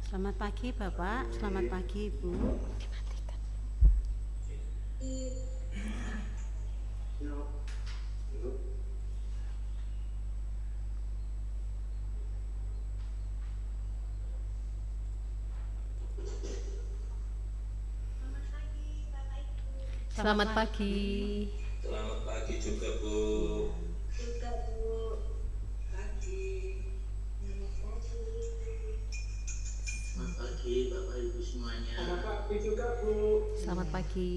Selamat pagi Bapak, selamat pagi Ibu. Selamat pagi. Selamat pagi juga Bu. Juga Bu. Pagi. Selamat pagi Bapak Ibu semuanya. Selamat pagi juga Bu. Selamat pagi.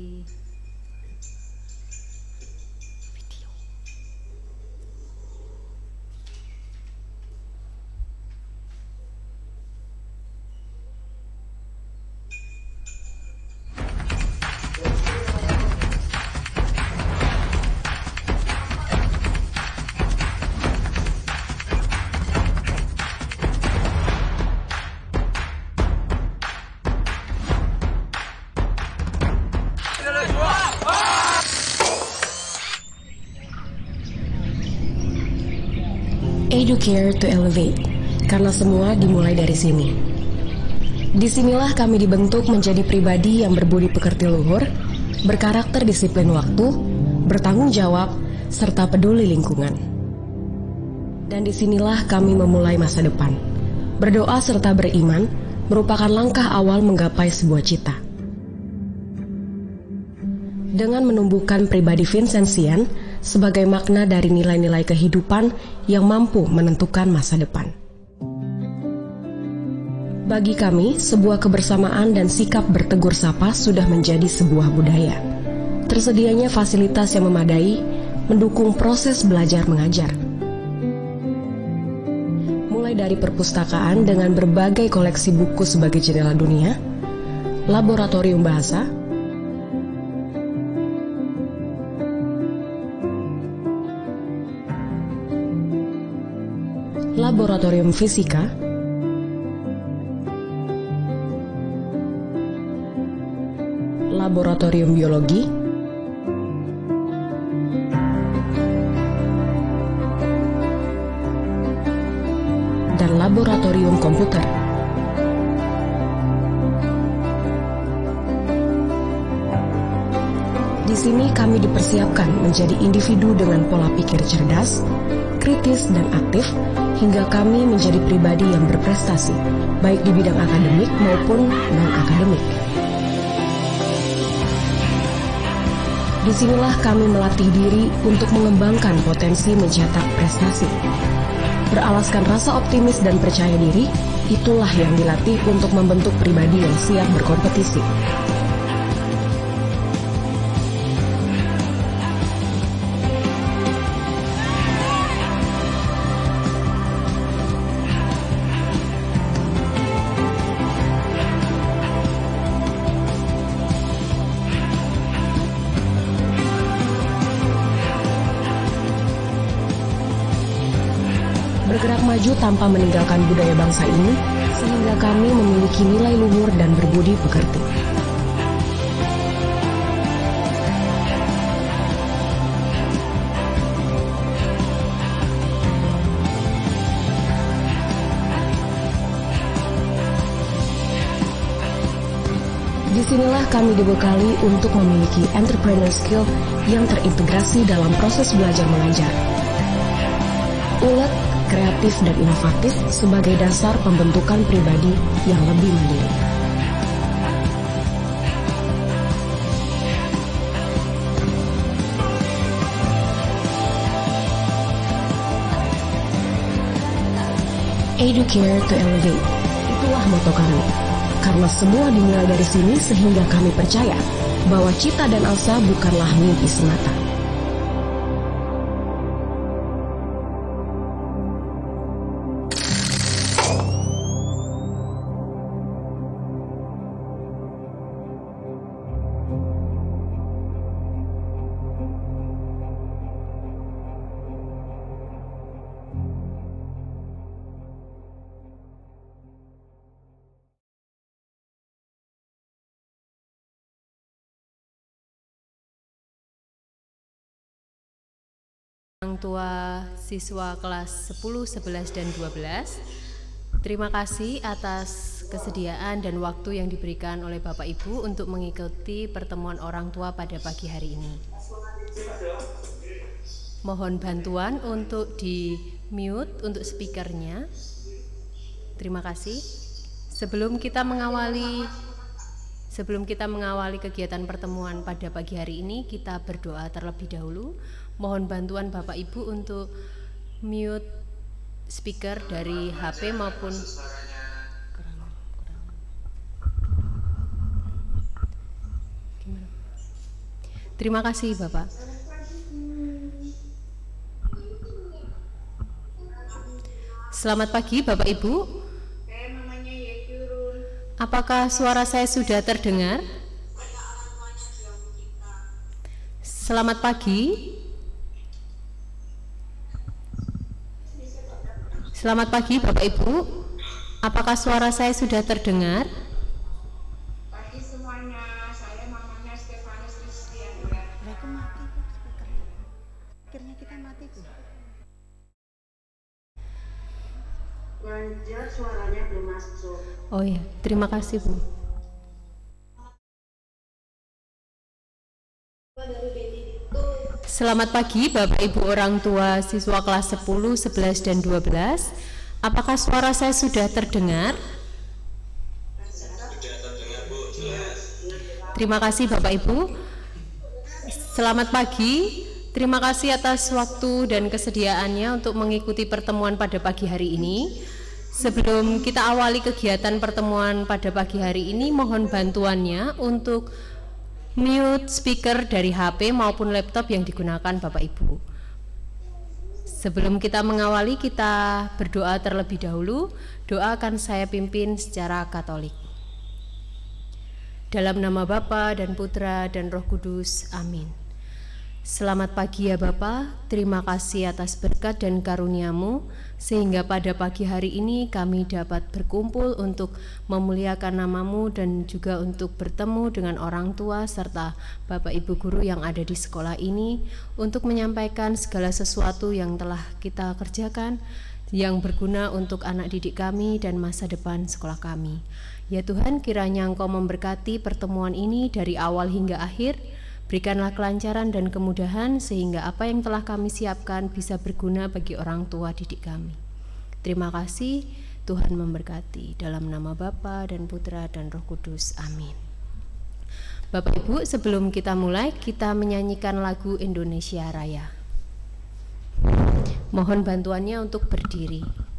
Educare to Elevate, karena semua dimulai dari sini. Disinilah kami dibentuk menjadi pribadi yang berbudi pekerti luhur, berkarakter disiplin waktu, bertanggung jawab, serta peduli lingkungan. Dan disinilah kami memulai masa depan. Berdoa serta beriman merupakan langkah awal menggapai sebuah cita. Dengan menumbuhkan pribadi Vincentian sebagai makna dari nilai-nilai kehidupan yang mampu menentukan masa depan. Bagi kami, sebuah kebersamaan dan sikap bertegur sapa sudah menjadi sebuah budaya. Tersedianya fasilitas yang memadai mendukung proses belajar mengajar. Mulai dari perpustakaan dengan berbagai koleksi buku sebagai jendela dunia, laboratorium bahasa, laboratorium fisika, laboratorium biologi, dan laboratorium komputer. Di sini kami dipersiapkan menjadi individu dengan pola pikir cerdas, kritis dan aktif, hingga kami menjadi pribadi yang berprestasi, baik di bidang akademik maupun non-akademik. Disinilah kami melatih diri untuk mengembangkan potensi mencetak prestasi. Beralaskan rasa optimis dan percaya diri, itulah yang dilatih untuk membentuk pribadi yang siap berkompetisi. Bergerak maju tanpa meninggalkan budaya bangsa ini, sehingga kami memiliki nilai luhur dan berbudi pekerti. Disinilah kami dibekali untuk memiliki entrepreneur skill yang terintegrasi dalam proses belajar mengajar. Ulet, kreatif dan inovatif sebagai dasar pembentukan pribadi yang lebih mandiri. Educare to Elevate, itulah moto kami. Karena semua dimulai dari sini sehingga kami percaya bahwa cita dan asa bukanlah mimpi semata. Orang tua siswa kelas 10, 11, dan 12 Terima kasih atas kesediaan dan waktu yang diberikan oleh Bapak Ibu untuk mengikuti pertemuan orang tua pada pagi hari ini. Mohon bantuan untuk di mute untuk speakernya. Terima kasih. Sebelum kita mengawali kegiatan pertemuan pada pagi hari ini, kita berdoa terlebih dahulu. Mohon bantuan Bapak Ibu untuk mute speaker dari HP maupun Terima kasih Bapak. Selamat pagi Bapak Ibu. Apakah suara saya sudah terdengar? Selamat pagi. Selamat pagi Bapak Ibu. Apakah suara saya sudah terdengar? Pagi semuanya, saya mamanya Stefanus Kristiandra. Mereka mati kok speakernya. Akhirnya kita mati tuh. Lanjut, suaranya belum masuk. Oh ya, terima kasih Bu. Selamat pagi Bapak Ibu orang tua siswa kelas 10, 11, dan 12. Apakah suara saya sudah terdengar? Sudah terdengar Bu, jelas. Terima kasih Bapak Ibu. Selamat pagi. Terima kasih atas waktu dan kesediaannya untuk mengikuti pertemuan pada pagi hari ini. Sebelum kita awali kegiatan pertemuan pada pagi hari ini, mohon bantuannya untuk mute speaker dari HP maupun laptop yang digunakan Bapak Ibu. Sebelum kita mengawali, kita berdoa terlebih dahulu. Doa akan saya pimpin secara Katolik. Dalam nama Bapa dan Putra dan Roh Kudus, amin. Selamat pagi ya Bapa, terima kasih atas berkat dan karunia-Mu sehingga pada pagi hari ini kami dapat berkumpul untuk memuliakan nama-Mu dan juga untuk bertemu dengan orang tua serta Bapak Ibu guru yang ada di sekolah ini untuk menyampaikan segala sesuatu yang telah kita kerjakan yang berguna untuk anak didik kami dan masa depan sekolah kami. Ya Tuhan, kiranya Engkau memberkati pertemuan ini dari awal hingga akhir. Berikanlah kelancaran dan kemudahan sehingga apa yang telah kami siapkan bisa berguna bagi orang tua didik kami. Terima kasih, Tuhan memberkati. Dalam nama Bapa dan Putra dan Roh Kudus, amin. Bapak Ibu, sebelum kita mulai, kita menyanyikan lagu Indonesia Raya. Mohon bantuannya untuk berdiri.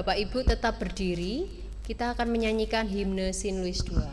Bapak Ibu tetap berdiri, kita akan menyanyikan himne Sin Louis II.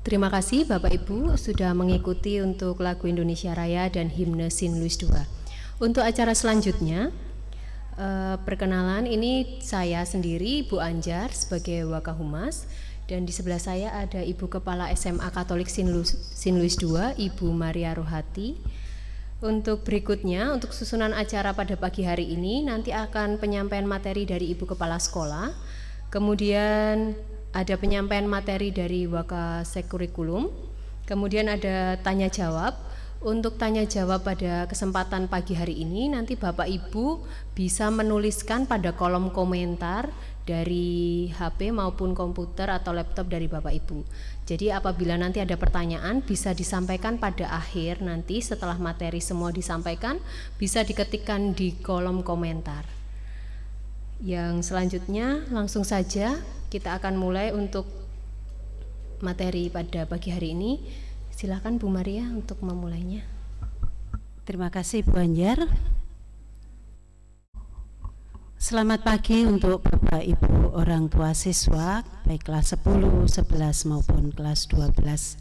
Terima kasih Bapak Ibu sudah mengikuti untuk lagu Indonesia Raya dan himne Sin Louis II. Untuk acara selanjutnya, perkenalan, ini saya sendiri Bu Anjar sebagai Wakahumas, dan di sebelah saya ada Ibu Kepala SMA Katolik Sin Louis II, Ibu Maria Rohati. Untuk berikutnya, untuk susunan acara pada pagi hari ini nanti akan penyampaian materi dari Ibu Kepala Sekolah, kemudian ada penyampaian materi dari Wakasek Kurikulum, kemudian ada tanya jawab. Untuk tanya jawab pada kesempatan pagi hari ini nanti Bapak Ibu bisa menuliskan pada kolom komentar dari HP maupun komputer atau laptop dari Bapak Ibu. Jadi apabila nanti ada pertanyaan bisa disampaikan pada akhir, nanti setelah materi semua disampaikan bisa diketikkan di kolom komentar. Yang selanjutnya langsung saja kita akan mulai untuk materi pada pagi hari ini. Silakan Bu Maria untuk memulainya. Terima kasih Bu Anjar. Selamat pagi untuk Bapak Ibu orang tua siswa baik kelas 10, 11 maupun kelas 12.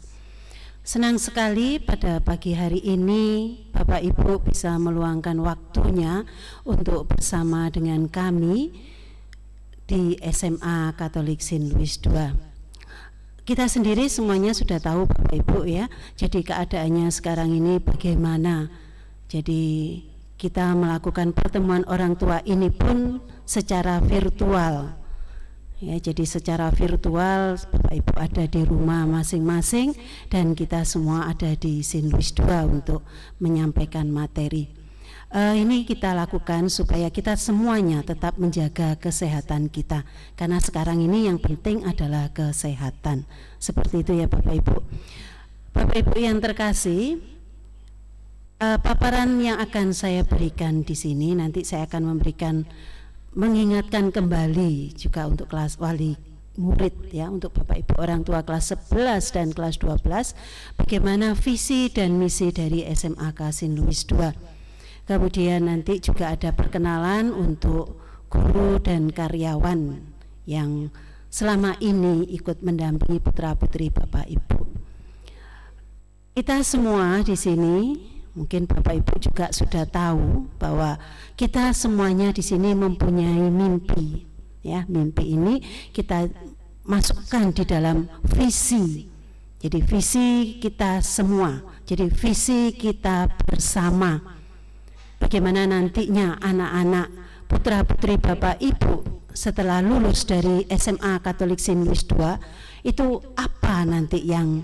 Senang sekali pada pagi hari ini Bapak Ibu bisa meluangkan waktunya untuk bersama dengan kami di SMA Katolik Sin Louis II. Kita sendiri semuanya sudah tahu Bapak Ibu ya, jadi keadaannya sekarang ini bagaimana. Jadi kita melakukan pertemuan orang tua ini pun secara virtual. Ya, jadi secara virtual Bapak Ibu ada di rumah masing-masing dan kita semua ada di Sin Louis II untuk menyampaikan materi. Ini kita lakukan supaya kita semuanya tetap menjaga kesehatan kita, karena sekarang ini yang penting adalah kesehatan. Seperti itu ya Bapak Ibu. Bapak Ibu yang terkasih, paparan yang akan saya berikan di sini nanti saya akan mengingatkan kembali juga untuk kelas wali murid ya, untuk Bapak Ibu orang tua kelas 11 dan kelas 12, bagaimana visi dan misi dari SMAK Sin Louis II. Kemudian nanti juga ada perkenalan untuk guru dan karyawan yang selama ini ikut mendampingi putra-putri Bapak Ibu. Kita semua di sini, mungkin Bapak Ibu juga sudah tahu bahwa kita semuanya di sini mempunyai mimpi. Ya, mimpi ini kita masukkan di dalam visi. Jadi visi kita semua, jadi visi kita bersama. Bagaimana nantinya anak-anak putra-putri Bapak Ibu setelah lulus dari SMA Katolik Sin Louis II itu apa nanti yang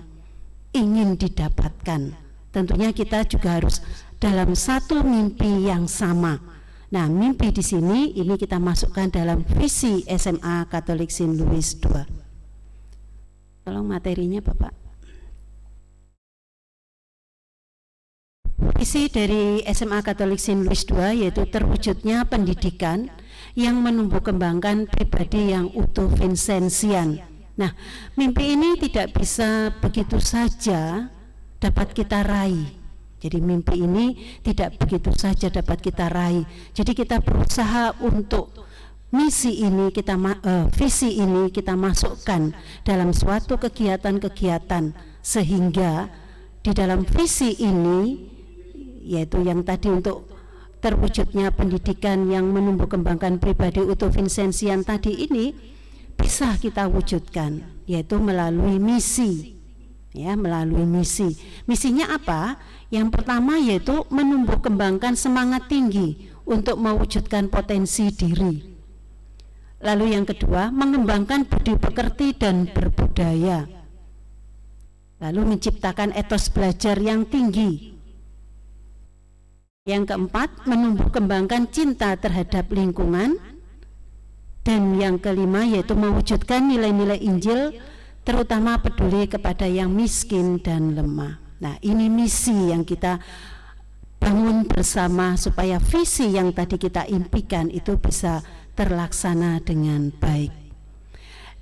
ingin didapatkan. Tentunya kita juga harus dalam satu mimpi yang sama. Nah, mimpi di sini ini kita masukkan dalam visi SMA Katolik Sin Louis II. Tolong materinya Bapak. Visi dari SMA Katolik Sin Louis II yaitu terwujudnya pendidikan yang menumbuh kembangkan pribadi yang utuh Vincenzian. Nah, mimpi ini tidak bisa begitu saja dapat kita raih. Jadi mimpi ini tidak begitu saja dapat kita raih. Jadi kita berusaha untuk misi ini visi ini kita masukkan dalam suatu kegiatan-kegiatan sehingga di dalam visi ini, yaitu yang tadi untuk terwujudnya pendidikan yang menumbuh kembangkan pribadi utuh Vincenzian tadi ini bisa kita wujudkan, yaitu melalui misi. Ya, melalui misi. Misinya apa? Yang pertama yaitu menumbuh kembangkan semangat tinggi untuk mewujudkan potensi diri. Lalu yang kedua, mengembangkan budi pekerti dan berbudaya. Lalu menciptakan etos belajar yang tinggi. Yang keempat, menumbuh kembangkan cinta terhadap lingkungan. Dan yang kelima yaitu mewujudkan nilai-nilai Injil, terutama peduli kepada yang miskin dan lemah. Nah, ini misi yang kita bangun bersama supaya visi yang tadi kita impikan itu bisa terlaksana dengan baik.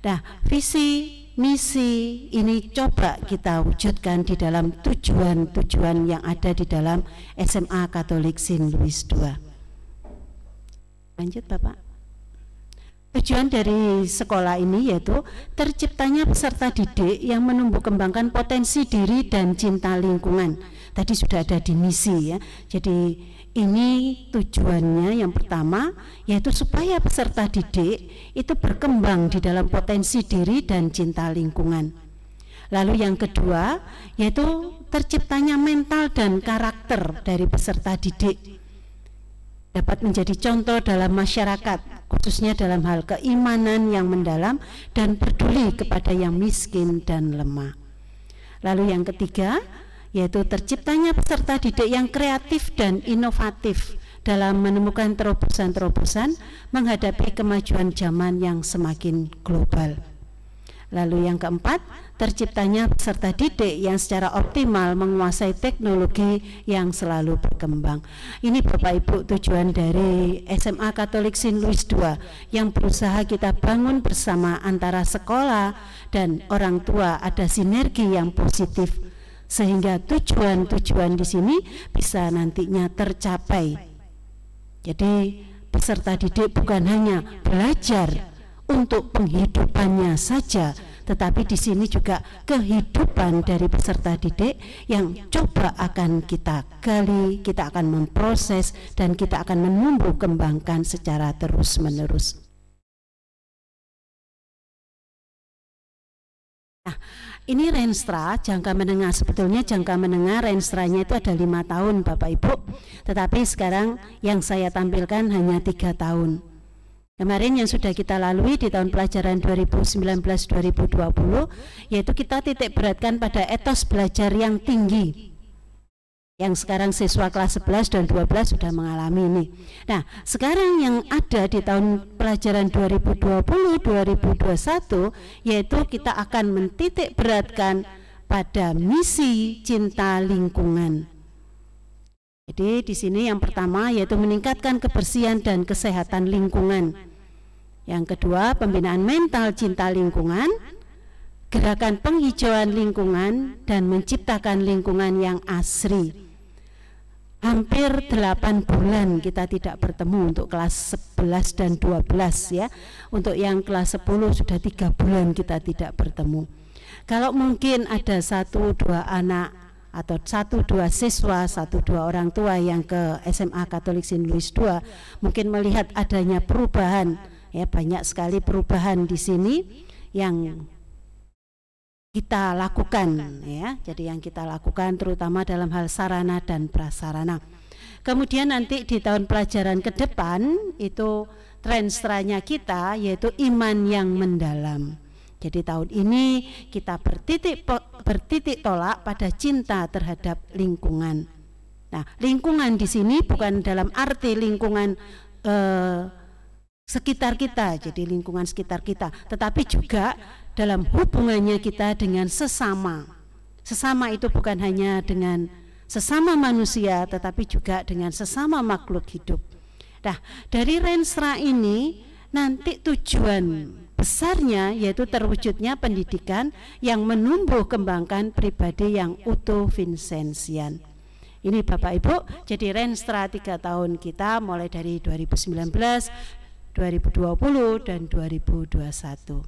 Nah, visi misi ini coba kita wujudkan di dalam tujuan-tujuan yang ada di dalam SMA Katolik Sin Louis II. Lanjut Bapak. Tujuan dari sekolah ini yaitu terciptanya peserta didik yang menumbuh kembangkan potensi diri dan cinta lingkungan. Tadi sudah ada di misi ya. Jadi ini tujuannya yang pertama yaitu supaya peserta didik itu berkembang di dalam potensi diri dan cinta lingkungan. Lalu yang kedua yaitu terciptanya mental dan karakter dari peserta didik dapat menjadi contoh dalam masyarakat, khususnya dalam hal keimanan yang mendalam dan peduli kepada yang miskin dan lemah. Lalu yang ketiga yaitu terciptanya peserta didik yang kreatif dan inovatif dalam menemukan terobosan-terobosan menghadapi kemajuan zaman yang semakin global. Lalu yang keempat, terciptanya peserta didik yang secara optimal menguasai teknologi yang selalu berkembang. Ini Bapak Ibu tujuan dari SMA Katolik Saint Louis II yang berusaha kita bangun bersama antara sekolah dan orang tua, ada sinergi yang positif sehingga tujuan-tujuan di sini bisa nantinya tercapai. Jadi peserta didik bukan hanya belajar untuk penghidupannya saja, tetapi di sini juga kehidupan dari peserta didik yang coba akan kita gali, kita akan memproses dan kita akan menumbuh kembangkan secara terus-menerus. Nah, ini Renstra jangka menengah, sebetulnya jangka menengah Renstranya itu ada 5 tahun Bapak Ibu, tetapi sekarang yang saya tampilkan hanya 3 tahun. Kemarin yang sudah kita lalui di tahun pelajaran 2019-2020 yaitu kita titik beratkan pada etos belajar yang tinggi, yang sekarang siswa kelas 11 dan 12 sudah mengalami ini. Nah, sekarang yang ada di tahun pelajaran 2020-2021 yaitu kita akan mentitik beratkan pada misi cinta lingkungan. Jadi di sini yang pertama yaitu meningkatkan kebersihan dan kesehatan lingkungan. Yang kedua, pembinaan mental cinta lingkungan, gerakan penghijauan lingkungan dan menciptakan lingkungan yang asri. Hampir 8 bulan kita tidak bertemu untuk kelas 11 dan 12 ya. Untuk yang kelas 10 sudah 3 bulan kita tidak bertemu. Kalau mungkin ada 1-2 anak atau 1-2 siswa, 1-2 orang tua yang ke SMA Katolik Saint Louis II mungkin melihat adanya perubahan ya, banyak sekali perubahan di sini yang kita lakukan ya. Jadi yang kita lakukan terutama dalam hal sarana dan prasarana. Kemudian nanti di tahun pelajaran ke depan itu Renstranya kita yaitu iman yang mendalam. Jadi tahun ini kita bertitik tolak pada cinta terhadap lingkungan. Nah, lingkungan di sini bukan dalam arti lingkungan sekitar kita, jadi lingkungan sekitar kita, tetapi juga dalam hubungannya kita dengan sesama. Sesama itu bukan hanya dengan sesama manusia, tetapi juga dengan sesama makhluk hidup. Nah, dari Renstra ini nanti tujuan besarnya yaitu terwujudnya pendidikan yang menumbuh kembangkan pribadi yang utuh Vincenzian. Ini Bapak Ibu, jadi Renstra 3 tahun kita mulai dari 2019, 2020 dan 2021.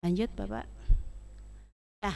Lanjut Bapak. Nah,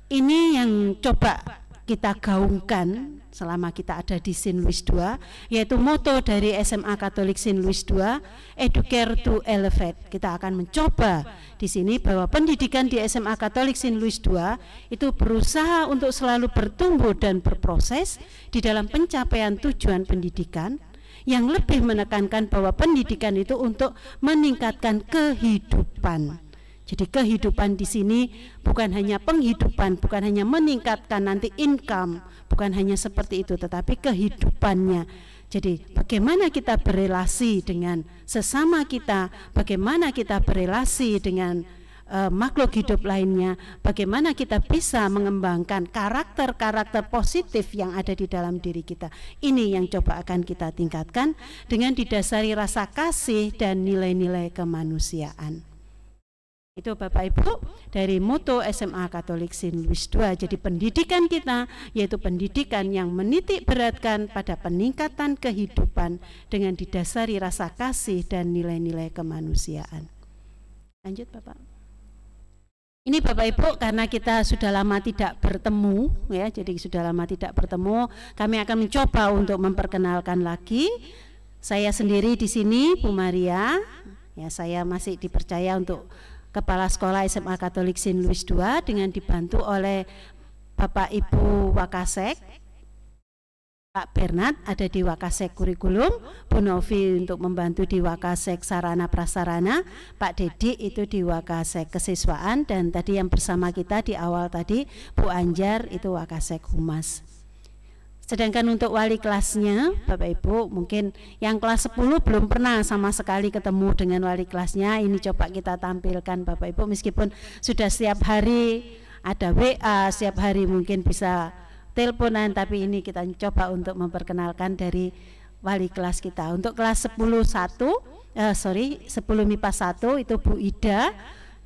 ini yang coba kita gaungkan selama kita ada di Saint Louis II, yaitu moto dari SMA Katolik Saint Louis II, Educare to Elevate. Kita akan mencoba di sini bahwa pendidikan di SMA Katolik Saint Louis II itu berusaha untuk selalu bertumbuh dan berproses di dalam pencapaian tujuan pendidikan yang lebih menekankan bahwa pendidikan itu untuk meningkatkan kehidupan. Jadi kehidupan di sini bukan hanya penghidupan, bukan hanya meningkatkan nanti income, bukan hanya seperti itu, tetapi kehidupannya. Jadi bagaimana kita berelasi dengan sesama kita, bagaimana kita berelasi dengan makhluk hidup lainnya, bagaimana kita bisa mengembangkan karakter-karakter positif yang ada di dalam diri kita. Ini yang coba akan kita tingkatkan dengan didasari rasa kasih dan nilai-nilai kemanusiaan. Itu Bapak Ibu dari moto SMA Katolik Saint Louis II. Jadi pendidikan kita yaitu pendidikan yang menitik beratkan pada peningkatan kehidupan dengan didasari rasa kasih dan nilai-nilai kemanusiaan. Lanjut Bapak. Ini Bapak Ibu, karena kita sudah lama tidak bertemu ya, jadi sudah lama tidak bertemu, kami akan mencoba untuk memperkenalkan lagi. Saya sendiri di sini Bu Maria, ya saya masih dipercaya untuk Kepala Sekolah SMA Katolik Saint Louis II dengan dibantu oleh Bapak Ibu Wakasek. Pak Bernard ada di Wakasek Kurikulum, Bu Novi untuk membantu di Wakasek Sarana Prasarana, Pak Dedi itu di Wakasek Kesiswaan, dan tadi yang bersama kita di awal tadi Bu Anjar itu Wakasek Humas. Sedangkan untuk wali kelasnya, Bapak Ibu, mungkin yang kelas 10 belum pernah sama sekali ketemu dengan wali kelasnya. Ini coba kita tampilkan Bapak Ibu, meskipun sudah setiap hari ada WA, setiap hari mungkin bisa teleponan, tapi ini kita coba untuk memperkenalkan dari wali kelas kita. Untuk kelas 10 MIPA 1 itu Bu Ida.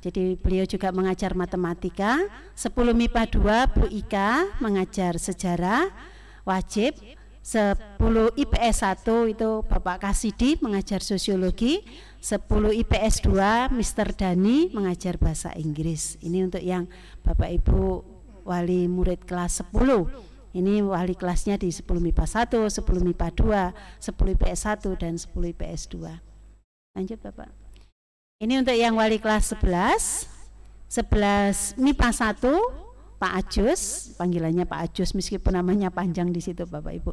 Jadi beliau juga mengajar matematika. 10 MIPA 2 Bu Ika mengajar sejarah wajib. 10 IPS 1 itu Bapak Kasidi mengajar sosiologi. 10 IPS 2 Mr. Dani mengajar bahasa Inggris. Ini untuk yang Bapak Ibu wali murid kelas 10. Ini wali kelasnya di 10 MIPA 1, 10 MIPA 2, 10 IPS 1 dan 10 IPS 2. Lanjut Bapak. Ini untuk yang wali kelas 11 MIPA 1 Pak Ajus, panggilannya Pak Ajus meskipun namanya panjang di situ Bapak Ibu.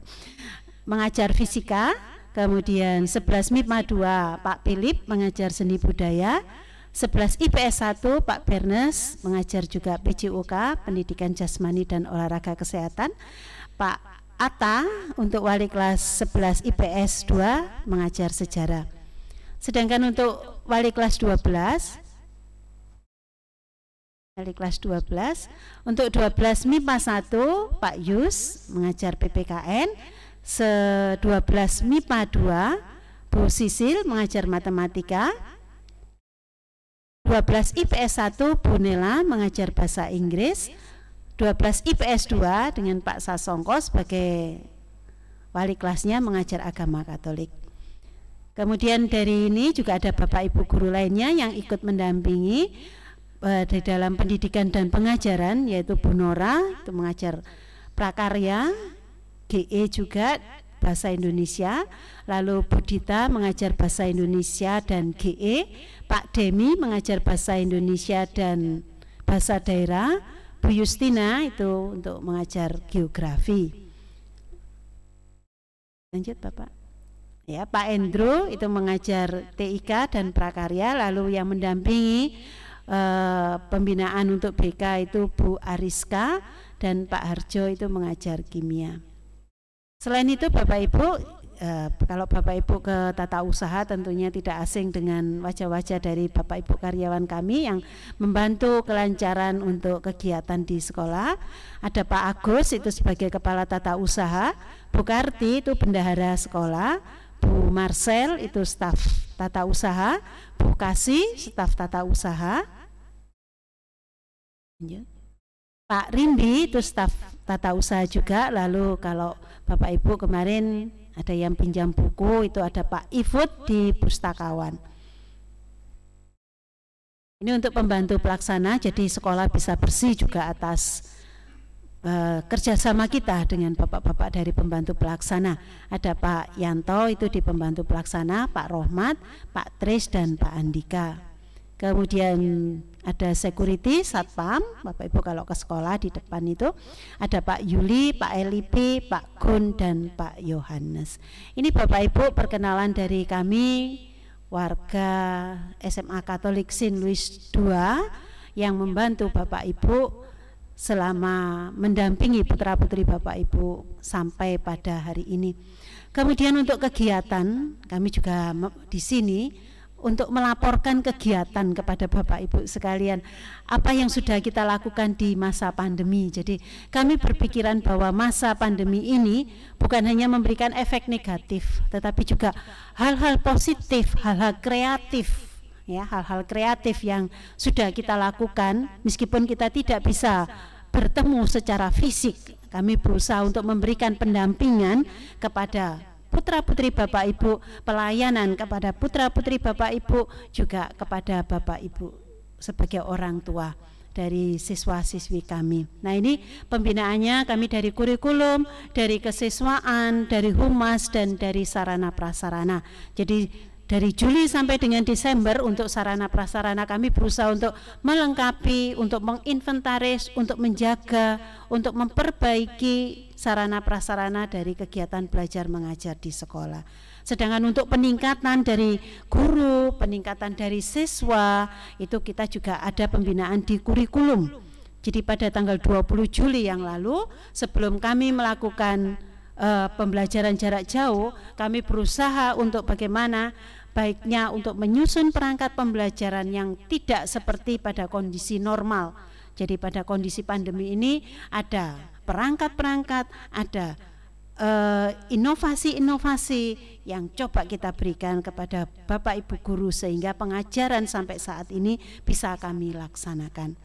Mengajar fisika, kemudian 11 MIPA 2 Pak Philip mengajar seni budaya, 11 IPS 1 Pak Bernes mengajar juga PJOK, pendidikan jasmani dan olahraga kesehatan. Pak Atta untuk wali kelas 11 IPS 2 mengajar sejarah. Sedangkan untuk wali kelas 12 untuk 12 MIPA 1 Pak Yus mengajar PPKN, 12 MIPA 2 Bu Sisil mengajar matematika, 12 IPS 1 Bu Nela mengajar bahasa Inggris, 12 IPS 2 dengan Pak Sasongko sebagai wali kelasnya mengajar agama Katolik. Kemudian dari ini juga ada Bapak Ibu guru lainnya yang ikut mendampingi di dalam pendidikan dan pengajaran, yaitu Bu Nora itu mengajar prakarya, GE juga bahasa Indonesia, lalu Bu Dita mengajar bahasa Indonesia dan GE, Pak Demi mengajar bahasa Indonesia dan bahasa daerah, Bu Justina itu untuk mengajar geografi. Lanjut Bapak. Ya, Pak Endro itu mengajar TIK dan prakarya, lalu yang mendampingi pembinaan untuk BK itu Bu Ariska dan Pak Harjo itu mengajar kimia. Selain itu Bapak Ibu, kalau Bapak Ibu ke tata usaha tentunya tidak asing dengan wajah-wajah dari Bapak Ibu karyawan kami yang membantu kelancaran untuk kegiatan di sekolah. Ada Pak Agus itu sebagai kepala tata usaha, Bu Karti itu bendahara sekolah, Bu Marcel itu staf tata usaha, Bu Kasih staf tata usaha, Pak Rimbi itu staf tata usaha juga. Lalu kalau Bapak Ibu kemarin ada yang pinjam buku itu ada Pak Ifut di pustakawan. Ini untuk pembantu pelaksana, jadi sekolah bisa bersih juga atas kerjasama kita dengan bapak-bapak dari pembantu pelaksana. Ada Pak Yanto itu di pembantu pelaksana, Pak Rohmat, Pak Tris dan Pak Andika. Kemudian ada security, satpam, Bapak Ibu kalau ke sekolah di depan itu ada Pak Yuli, Pak Elipi, Pak Gun dan Pak Yohanes. Ini Bapak Ibu perkenalan dari kami warga SMA Katolik Saint Louis II yang membantu Bapak Ibu selama mendampingi putra-putri Bapak Ibu sampai pada hari ini. Kemudian untuk kegiatan, kami juga di sini untuk melaporkan kegiatan kepada Bapak Ibu sekalian, apa yang sudah kita lakukan di masa pandemi. Jadi kami berpikiran bahwa masa pandemi ini bukan hanya memberikan efek negatif, tetapi juga hal-hal positif, hal-hal kreatif ya, hal-hal kreatif yang sudah kita lakukan meskipun kita tidak bisa bertemu secara fisik. Kami berusaha untuk memberikan pendampingan kepada putra-putri Bapak Ibu, pelayanan kepada putra-putri Bapak Ibu, juga kepada Bapak Ibu sebagai orang tua dari siswa-siswi kami. Nah, ini pembinaannya kami dari kurikulum, dari kesiswaan, dari humas, dan dari sarana prasarana. Jadi dari Juli sampai dengan Desember untuk sarana prasarana kami berusaha untuk melengkapi, untuk menginventaris, untuk menjaga, untuk memperbaiki sarana prasarana dari kegiatan belajar mengajar di sekolah. Sedangkan untuk peningkatan dari guru, peningkatan dari siswa, itu kita juga ada pembinaan di kurikulum. Jadi pada tanggal 20 Juli yang lalu, sebelum kami melakukan pembelajaran jarak jauh, kami berusaha untuk bagaimana baiknya untuk menyusun perangkat pembelajaran yang tidak seperti pada kondisi normal. Jadi pada kondisi pandemi ini ada perangkat-perangkat, ada inovasi-inovasi yang coba kita berikan kepada Bapak Ibu guru sehingga pengajaran sampai saat ini bisa kami laksanakan.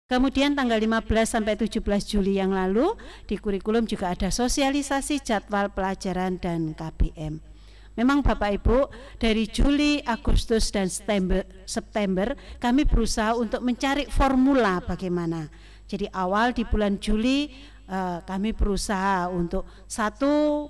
Kemudian tanggal 15 sampai 17 Juli yang lalu di kurikulum juga ada sosialisasi jadwal pelajaran dan KBM. Memang Bapak Ibu dari Juli, Agustus dan September kami berusaha untuk mencari formula bagaimana. Jadi awal di bulan Juli kami berusaha untuk satu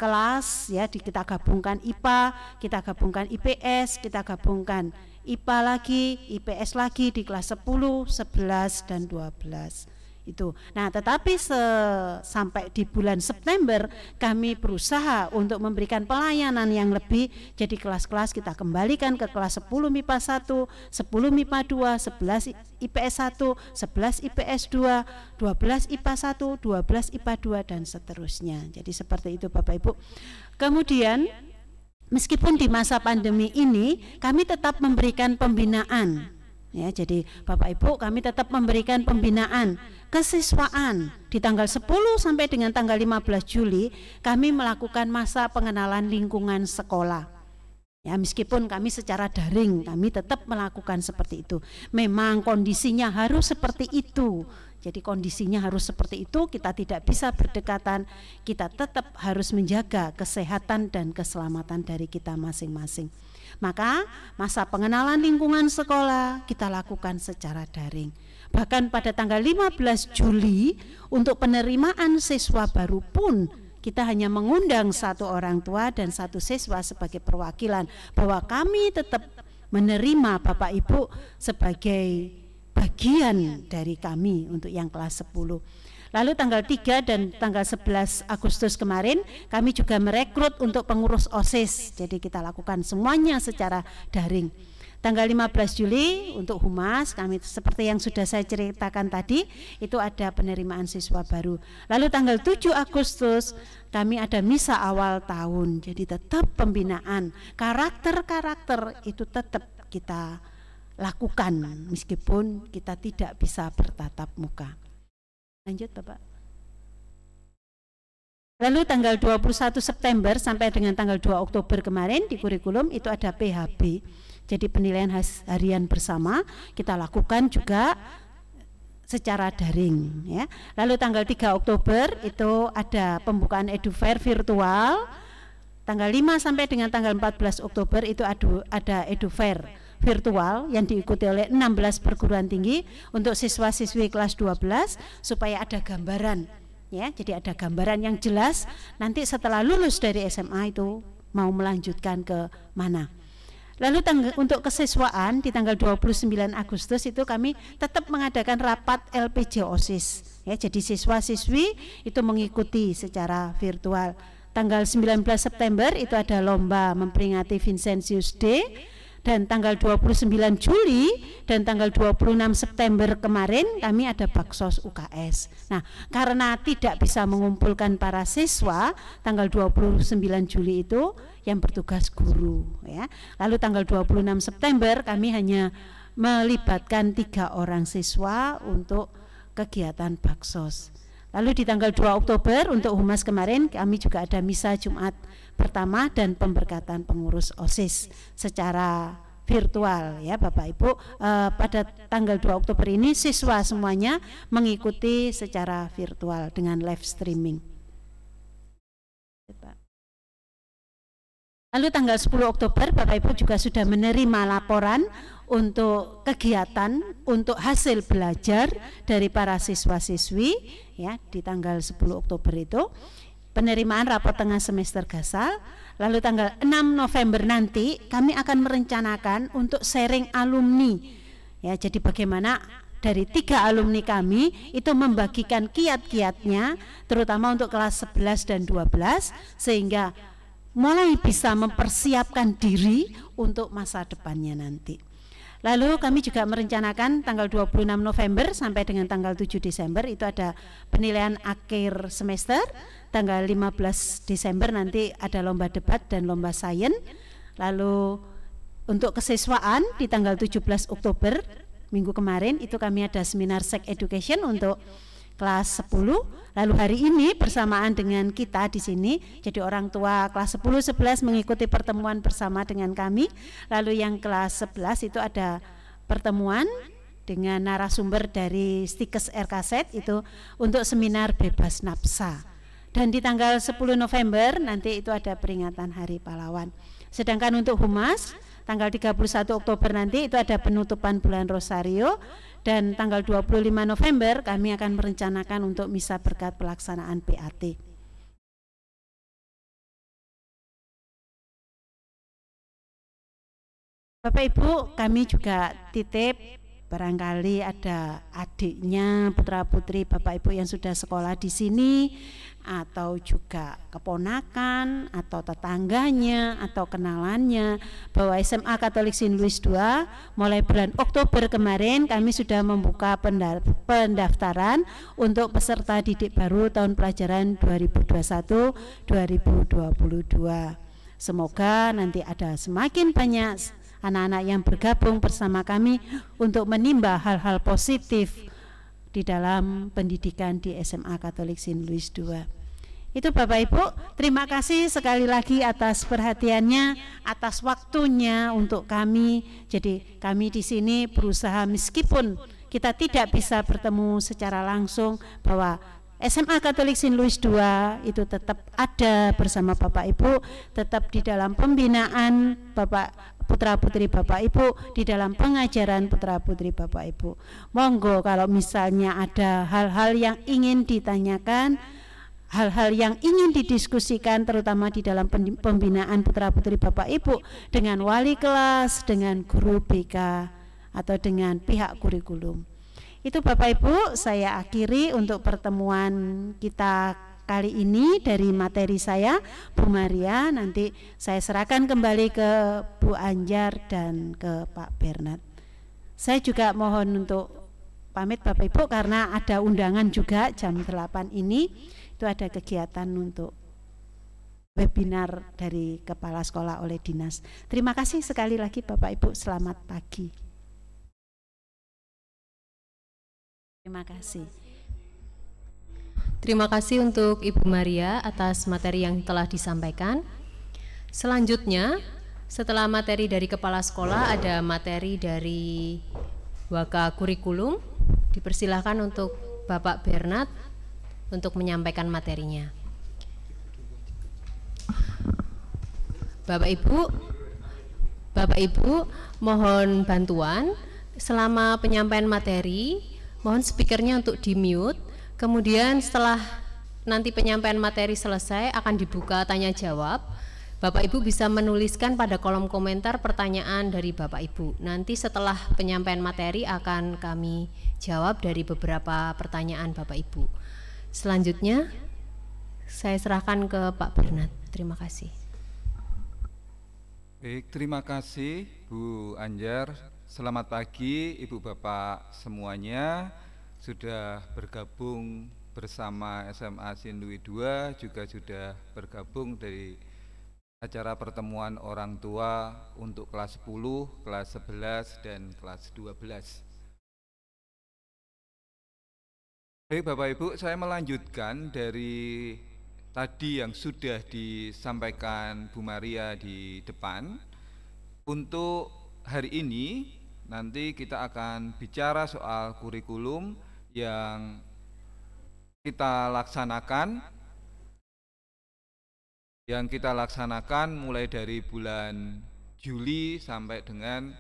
kelas ya, kita gabungkan IPA, kita gabungkan IPS, kita gabungkan IPA lagi, IPS lagi di kelas 10, 11 dan 12 itu. Nah, tetapi sampai di bulan September kami berusaha untuk memberikan pelayanan yang lebih. Jadi kelas-kelas kita kembalikan ke kelas 10 MIPA 1, 10 MIPA 2, 11 IPS 1, 11 IPS 2, 12 IPA 1, 12 IPA 2 dan seterusnya. Jadi seperti itu Bapak Ibu. Kemudian meskipun di masa pandemi ini kami tetap memberikan pembinaan ya, jadi Bapak Ibu kami tetap memberikan pembinaan kesiswaan. Di tanggal 10 sampai dengan tanggal 15 Juli kami melakukan masa pengenalan lingkungan sekolah. Ya, meskipun kami secara daring kami tetap melakukan seperti itu. Memang kondisinya harus seperti itu. Jadi kondisinya harus seperti itu, kita tidak bisa berdekatan, kita tetap harus menjaga kesehatan dan keselamatan dari kita masing-masing. Maka masa pengenalan lingkungan sekolah kita lakukan secara daring. Bahkan pada tanggal 15 Juli untuk penerimaan siswa baru pun kita hanya mengundang satu orang tua dan satu siswa sebagai perwakilan bahwa kami tetap menerima Bapak Ibu sebagai bagian dari kami untuk yang kelas 10. Lalu tanggal 3 dan tanggal 11 Agustus kemarin kami juga merekrut untuk pengurus OSIS. Jadi kita lakukan semuanya secara daring. Tanggal 15 Juli untuk humas kami seperti yang sudah saya ceritakan tadi itu ada penerimaan siswa baru. Lalu tanggal 7 Agustus kami ada misa awal tahun. Jadi tetap pembinaan karakter-karakter itu tetap kita lakukan meskipun kita tidak bisa bertatap muka. Lanjut Bapak. Lalu tanggal 21 September sampai dengan tanggal 2 Oktober kemarin di kurikulum itu ada PHB. Jadi penilaian harian bersama kita lakukan juga secara daring ya. Lalu tanggal 3 Oktober itu ada pembukaan EduFair virtual. Tanggal 5 sampai dengan tanggal 14 Oktober itu ada EduFair virtual yang diikuti oleh 16 perguruan tinggi untuk siswa-siswi kelas 12 supaya ada gambaran ya. Jadi ada gambaran yang jelas nanti setelah lulus dari SMA itu mau melanjutkan ke mana. Lalu untuk kesiswaan di tanggal 29 Agustus itu kami tetap mengadakan rapat LPJ OSIS ya. Jadi siswa-siswi itu mengikuti secara virtual. Tanggal 19 September itu ada lomba memperingati Vincentius Day. Dan tanggal 29 Juli dan tanggal 26 September kemarin kami ada Baksos UKS. Nah, karena tidak bisa mengumpulkan para siswa, tanggal 29 Juli itu yang bertugas guru ya. Lalu tanggal 26 September kami hanya melibatkan 3 orang siswa untuk kegiatan Baksos. Lalu di tanggal 2 Oktober untuk humas kemarin kami juga ada misa Jumat pertama dan pemberkatan pengurus OSIS secara virtual ya Bapak Ibu. Pada tanggal 2 Oktober ini siswa semuanya mengikuti secara virtual dengan live streaming. Lalu tanggal 10 Oktober Bapak Ibu juga sudah menerima laporan untuk kegiatan untuk hasil belajar dari para siswa-siswi ya di tanggal 10 Oktober itu penerimaan rapor tengah semester Gasal. Lalu tanggal 6 November nanti kami akan merencanakan untuk sharing alumni ya, jadi bagaimana dari 3 alumni kami itu membagikan kiat-kiatnya terutama untuk kelas 11 dan 12 sehingga mulai bisa mempersiapkan diri untuk masa depannya nanti. Lalu kami juga merencanakan tanggal 26 November sampai dengan tanggal 7 Desember itu ada penilaian akhir semester. Tanggal 15 Desember nanti ada lomba debat dan lomba sains. Lalu untuk kesiswaan di tanggal 17 Oktober minggu kemarin itu kami ada seminar sex education untuk kelas 10. Lalu hari ini bersamaan dengan kita di sini, jadi orang tua kelas 10, 11 mengikuti pertemuan bersama dengan kami. Lalu yang kelas 11 itu ada pertemuan dengan narasumber dari Stikes RKZ itu untuk seminar bebas nafsa. Dan di tanggal 10 November nanti itu ada peringatan Hari Pahlawan. Sedangkan untuk Humas tanggal 31 Oktober nanti itu ada penutupan bulan Rosario. Dan tanggal 25 November kami akan merencanakan untuk misa berkat pelaksanaan PAT. Bapak Ibu, kami juga titip barangkali ada adiknya, putra putri Bapak Ibu yang sudah sekolah di sini, atau juga keponakan atau tetangganya atau kenalannya, bahwa SMA Katolik Saint Louis II mulai bulan Oktober kemarin kami sudah membuka pendaftaran untuk peserta didik baru tahun pelajaran 2021-2022. Semoga nanti ada semakin banyak anak-anak yang bergabung bersama kami untuk menimba hal-hal positif di dalam pendidikan di SMA Katolik Saint Louis II. Itu Bapak Ibu, terima kasih sekali lagi atas perhatiannya, atas waktunya untuk kami. Jadi kami di sini berusaha meskipun kita tidak bisa bertemu secara langsung, bahwa SMA Katolik Saint Louis II itu tetap ada bersama Bapak Ibu, tetap di dalam pembinaan putra-putri Bapak Ibu, di dalam pengajaran putra-putri Bapak Ibu. Monggo kalau misalnya ada hal-hal yang ingin ditanyakan, hal-hal yang ingin didiskusikan terutama di dalam pembinaan putra-putri Bapak Ibu dengan wali kelas, dengan guru BK atau dengan pihak kurikulum. Itu Bapak Ibu, saya akhiri untuk pertemuan kita kali ini dari materi saya, Bu Maria. Nanti saya serahkan kembali ke Bu Anjar dan ke Pak Bernard. Saya juga mohon untuk pamit Bapak Ibu karena ada undangan juga jam 8 ini. Itu ada kegiatan untuk webinar dari Kepala Sekolah oleh Dinas. Terima kasih sekali lagi Bapak Ibu, selamat pagi. Terima kasih. Terima kasih untuk Ibu Maria atas materi yang telah disampaikan. Selanjutnya, setelah materi dari Kepala Sekolah, ada materi dari Waka Kurikulum. Dipersilahkan untuk Bapak Bernard untuk menyampaikan materinya. Bapak Ibu, mohon bantuan selama penyampaian materi. Mohon speakernya untuk di-mute. Kemudian setelah nanti penyampaian materi selesai akan dibuka tanya jawab. Bapak Ibu bisa menuliskan pada kolom komentar pertanyaan dari Bapak Ibu. Nanti setelah penyampaian materi akan kami jawab dari beberapa pertanyaan Bapak Ibu. Selanjutnya saya serahkan ke Pak Bernard. Terima kasih. Baik, terima kasih Bu Anjar. Selamat pagi Ibu Bapak semuanya. Sudah bergabung bersama SMA Saint Louis II, juga sudah bergabung dari acara pertemuan orang tua untuk kelas 10, kelas 11, dan kelas 12. Baik Bapak Ibu, saya melanjutkan dari tadi yang sudah disampaikan Bu Maria di depan untuk hari ini nanti kita akan bicara soal kurikulum yang kita laksanakan mulai dari bulan Juli sampai dengan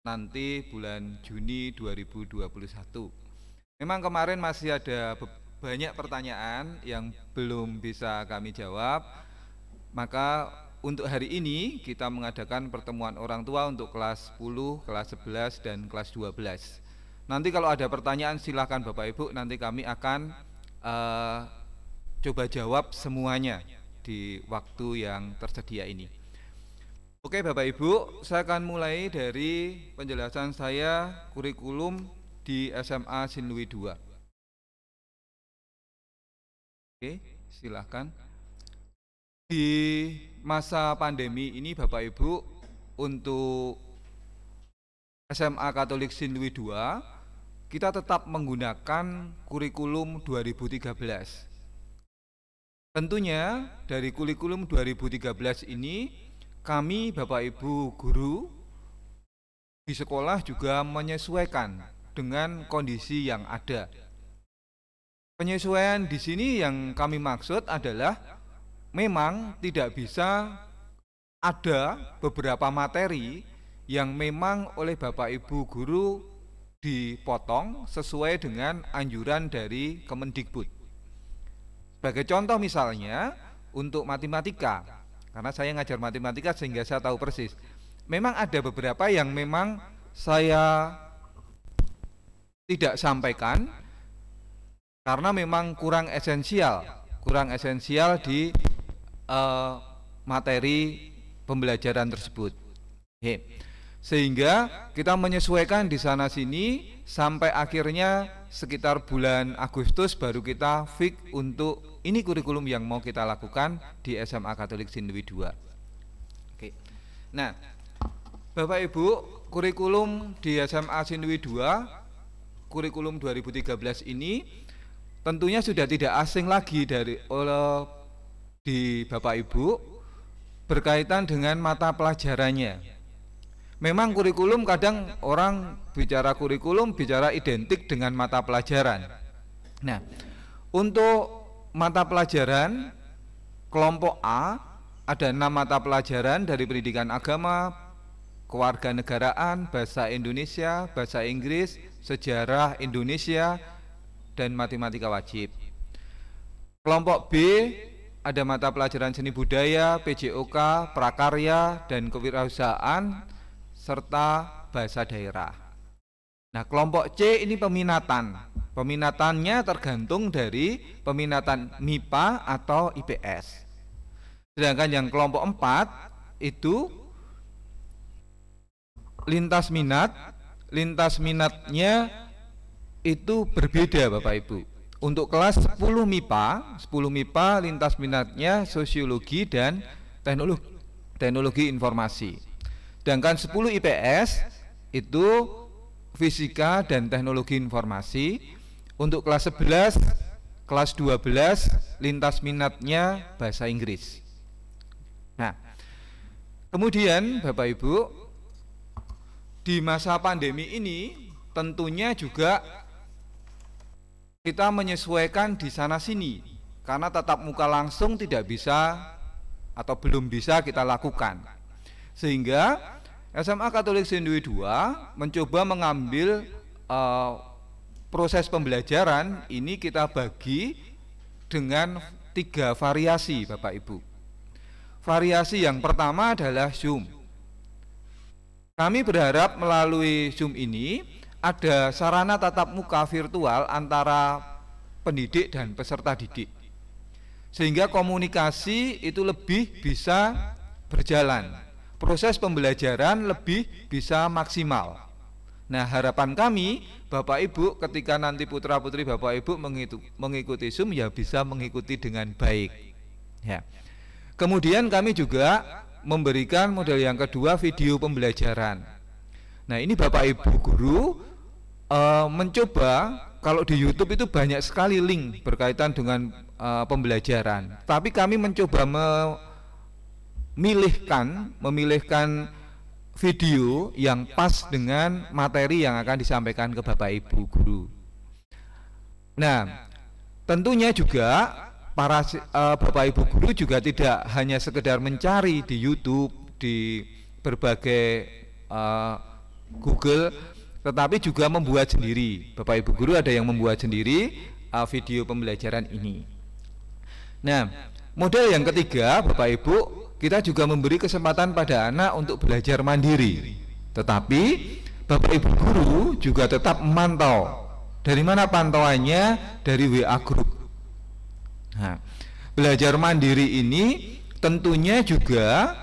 nanti bulan Juni 2021. Memang kemarin masih ada banyak pertanyaan yang belum bisa kami jawab, maka untuk hari ini kita mengadakan pertemuan orang tua untuk kelas 10, kelas 11, dan kelas 12. Nanti kalau ada pertanyaan silakan Bapak Ibu, nanti kami akan coba jawab semuanya di waktu yang tersedia ini. Oke Bapak Ibu, saya akan mulai dari penjelasan saya kurikulum di SMA Sinlui II. Oke, silakan. Di masa pandemi ini Bapak Ibu, untuk SMA Katolik Sinlui II kita tetap menggunakan kurikulum 2013. Tentunya dari kurikulum 2013 ini kami Bapak Ibu guru di sekolah juga menyesuaikan dengan kondisi yang ada. Penyesuaian di sini yang kami maksud adalah memang tidak bisa ada beberapa materi yang memang oleh Bapak Ibu guru dipotong sesuai dengan anjuran dari Kemendikbud. Sebagai contoh misalnya untuk matematika, karena saya ngajar matematika sehingga saya tahu persis. Memang ada beberapa yang memang saya tidak sampaikan karena memang kurang esensial di materi pembelajaran tersebut. Sehingga kita menyesuaikan di sana sini sampai akhirnya sekitar bulan Agustus baru kita fix untuk ini kurikulum yang mau kita lakukan di SMA Katolik Sinlui II. Oke. Nah, Bapak Ibu, kurikulum di SMA Sinlui II, kurikulum 2013 ini tentunya sudah tidak asing lagi di Bapak Ibu berkaitan dengan mata pelajarannya. Memang kurikulum kadang orang bicara kurikulum bicara identik dengan mata pelajaran. Nah, untuk mata pelajaran kelompok A ada 6 mata pelajaran dari pendidikan agama, kewarganegaraan, bahasa Indonesia, bahasa Inggris, sejarah Indonesia, dan matematika wajib. Kelompok B ada mata pelajaran seni budaya, PJOK, prakarya, dan kewirausahaan, serta bahasa daerah. Nah, kelompok C ini peminatan. Peminatannya tergantung dari peminatan MIPA atau IPS. Sedangkan yang kelompok 4 itu lintas minat. Lintas minatnya itu berbeda Bapak Ibu. Untuk kelas 10 MIPA lintas minatnya sosiologi dan teknologi informasi. Sedangkan 10 IPS itu fisika dan teknologi informasi. Untuk kelas 11, kelas 12 lintas minatnya bahasa Inggris. Nah, kemudian Bapak Ibu, di masa pandemi ini tentunya juga kita menyesuaikan di sana sini karena tatap muka langsung tidak bisa atau belum bisa kita lakukan. Sehingga SMA Katolik Sinlui II mencoba mengambil proses pembelajaran ini kita bagi dengan 3 variasi Bapak Ibu. Variasi yang pertama adalah Zoom. Kami berharap melalui Zoom ini ada sarana tatap muka virtual antara pendidik dan peserta didik. Sehingga komunikasi itu lebih bisa berjalan. Proses pembelajaran lebih bisa maksimal. Nah, harapan kami Bapak Ibu ketika nanti putra-putri Bapak Ibu mengikuti Zoom ya bisa mengikuti dengan baik. Ya. Kemudian kami juga memberikan model yang kedua video pembelajaran. Nah, ini Bapak Ibu guru mencoba, kalau di YouTube itu banyak sekali link berkaitan dengan pembelajaran. Tapi kami mencoba memilihkan video yang pas dengan materi yang akan disampaikan ke Bapak Ibu guru. Nah, tentunya juga para Bapak Ibu guru juga tidak hanya sekedar mencari di YouTube, di berbagai Google, tetapi juga membuat sendiri. Bapak Ibu guru ada yang membuat sendiri video pembelajaran ini. Nah, model yang ketiga, Bapak Ibu, kita juga memberi kesempatan pada anak untuk belajar mandiri. Tetapi Bapak Ibu guru juga tetap memantau. Dari mana pantauannya? Dari WA Group. Nah, belajar mandiri ini tentunya juga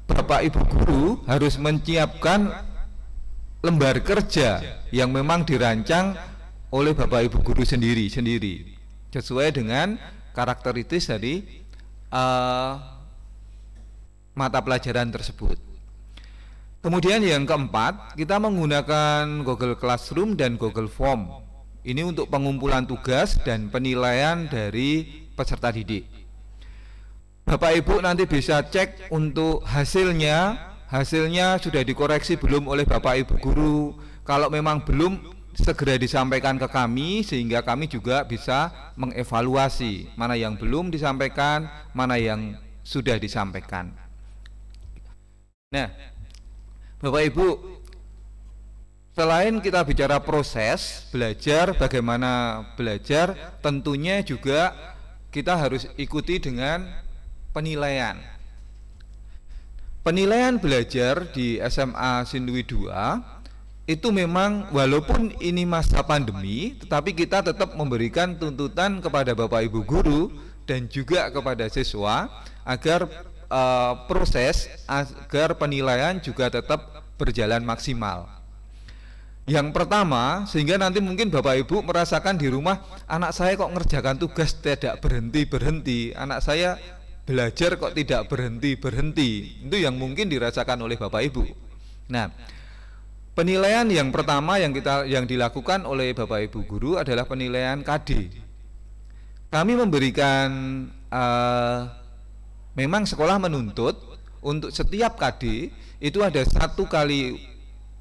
Bapak Ibu guru harus menyiapkan lembar kerja yang memang dirancang oleh Bapak Ibu guru sendiri sesuai dengan karakteristik dari mata pelajaran tersebut. Kemudian yang keempat, kita menggunakan Google Classroom dan Google Form. Ini untuk pengumpulan tugas dan penilaian dari peserta didik. Bapak Ibu nanti bisa cek untuk hasilnya sudah dikoreksi belum oleh Bapak Ibu guru. Kalau memang belum, segera disampaikan ke kami sehingga kami juga bisa mengevaluasi mana yang belum disampaikan, mana yang sudah disampaikan. Nah, Bapak Ibu, selain kita bicara proses belajar, bagaimana belajar, tentunya juga kita harus ikuti dengan penilaian. Penilaian belajar di SMA Sindui 2 itu memang walaupun ini masa pandemi, tetapi kita tetap memberikan tuntutan kepada Bapak Ibu guru dan juga kepada siswa agar agar penilaian juga tetap berjalan maksimal. Yang pertama, sehingga nanti mungkin Bapak Ibu merasakan di rumah, anak saya kok ngerjakan tugas tidak berhenti-berhenti, anak saya belajar kok tidak berhenti-berhenti. Itu yang mungkin dirasakan oleh Bapak Ibu. Nah, penilaian yang pertama yang dilakukan oleh Bapak Ibu guru adalah penilaian KD. Kami memberikan memang sekolah menuntut untuk setiap KD itu ada 1 kali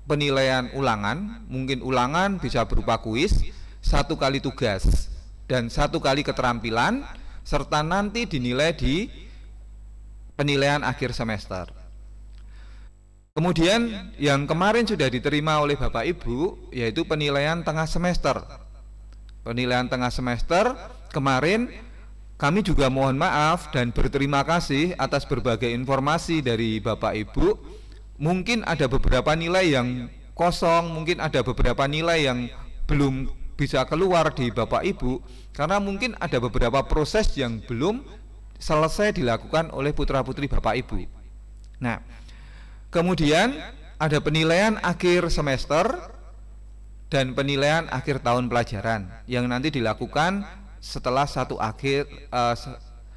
penilaian ulangan, mungkin ulangan bisa berupa kuis, 1 kali tugas, dan 1 kali keterampilan, serta nanti dinilai di penilaian akhir semester. Kemudian yang kemarin sudah diterima oleh Bapak Ibu yaitu penilaian tengah semester. Penilaian tengah semester kemarin kami juga mohon maaf dan berterima kasih atas berbagai informasi dari Bapak Ibu. Mungkin ada beberapa nilai yang kosong, mungkin ada beberapa nilai yang belum bisa keluar di Bapak Ibu karena mungkin ada beberapa proses yang belum selesai dilakukan oleh putra-putri Bapak Ibu. Nah, kemudian ada penilaian akhir semester dan penilaian akhir tahun pelajaran yang nanti dilakukan setelah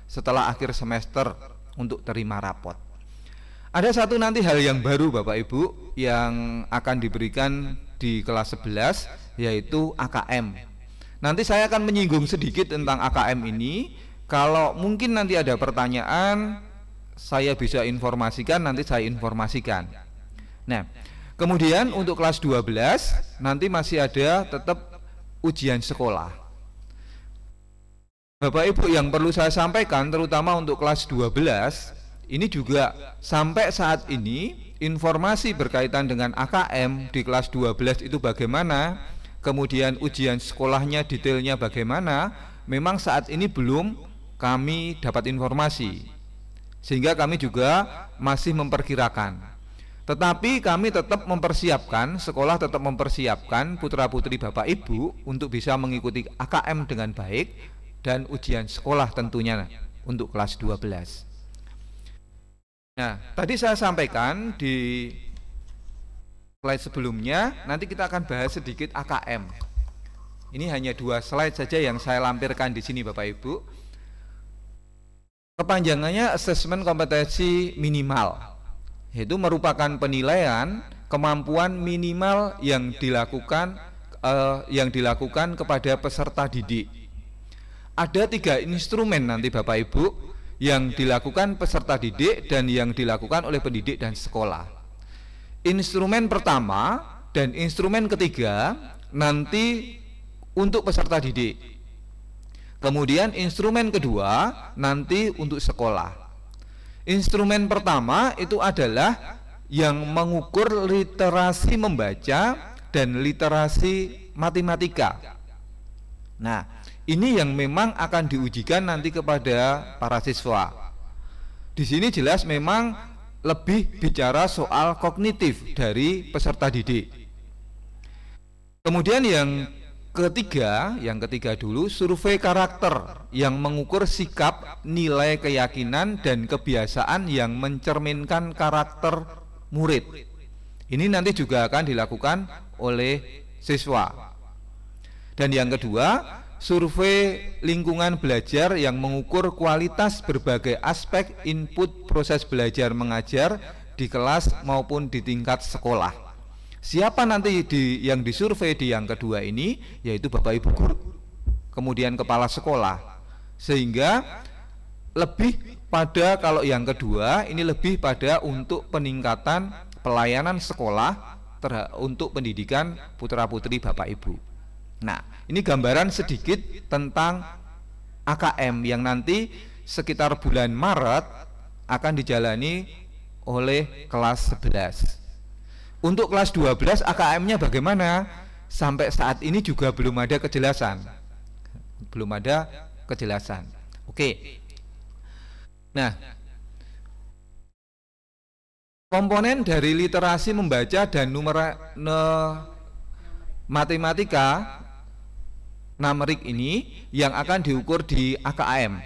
setelah akhir semester untuk terima rapot. Ada satu nanti hal yang baru Bapak Ibu yang akan diberikan di kelas 11 yaitu AKM. Nanti saya akan menyinggung sedikit tentang AKM ini. Kalau mungkin nanti ada pertanyaan, saya bisa informasikan, nanti saya informasikan. Nah, kemudian untuk kelas 12 nanti masih ada tetap ujian sekolah. Bapak Ibu yang perlu saya sampaikan terutama untuk kelas 12, ini juga sampai saat ini informasi berkaitan dengan AKM di kelas 12 itu bagaimana, kemudian ujian sekolahnya detailnya bagaimana, memang saat ini belum kami dapat informasi. Sehingga kami juga masih memperkirakan. Tetapi kami tetap mempersiapkan, sekolah tetap mempersiapkan putra-putri Bapak Ibu untuk bisa mengikuti AKM dengan baik dan ujian sekolah tentunya untuk kelas 12. Nah, tadi saya sampaikan di slide sebelumnya, nanti kita akan bahas sedikit AKM. Ini hanya 2 slide saja yang saya lampirkan di sini Bapak Ibu. Kepanjangannya asesmen kompetensi minimal, yaitu merupakan penilaian kemampuan minimal yang dilakukan kepada peserta didik. Ada 3 instrumen nanti Bapak Ibu yang dilakukan peserta didik dan yang dilakukan oleh pendidik dan sekolah. instrumen pertama dan instrumen ketiga nanti untuk peserta didik. Kemudian instrumen kedua nanti untuk sekolah. Instrumen pertama itu adalah yang mengukur literasi membaca dan literasi matematika. Nah, ini yang memang akan diujikan nanti kepada para siswa. Di sini jelas memang lebih bicara soal kognitif dari peserta didik. Kemudian yang ketiga dulu survei karakter yang mengukur sikap, nilai keyakinan dan kebiasaan yang mencerminkan karakter murid. Ini nanti juga akan dilakukan oleh siswa. Dan yang kedua, survei lingkungan belajar yang mengukur kualitas berbagai aspek input proses belajar mengajar di kelas maupun di tingkat sekolah. Siapa nanti yang disurvei di yang kedua ini? Yaitu Bapak Ibu guru, kemudian kepala sekolah. Sehingga lebih pada, kalau yang kedua ini lebih pada untuk peningkatan pelayanan sekolah untuk pendidikan putra-putri Bapak Ibu. Nah, ini gambaran sedikit tentang AKM yang nanti sekitar bulan Maret akan dijalani oleh kelas 11. Untuk kelas 12 AKM-nya bagaimana? Sampai saat ini juga belum ada kejelasan. Oke. Nah, komponen dari literasi membaca dan matematika numerik ini yang akan diukur di AKM.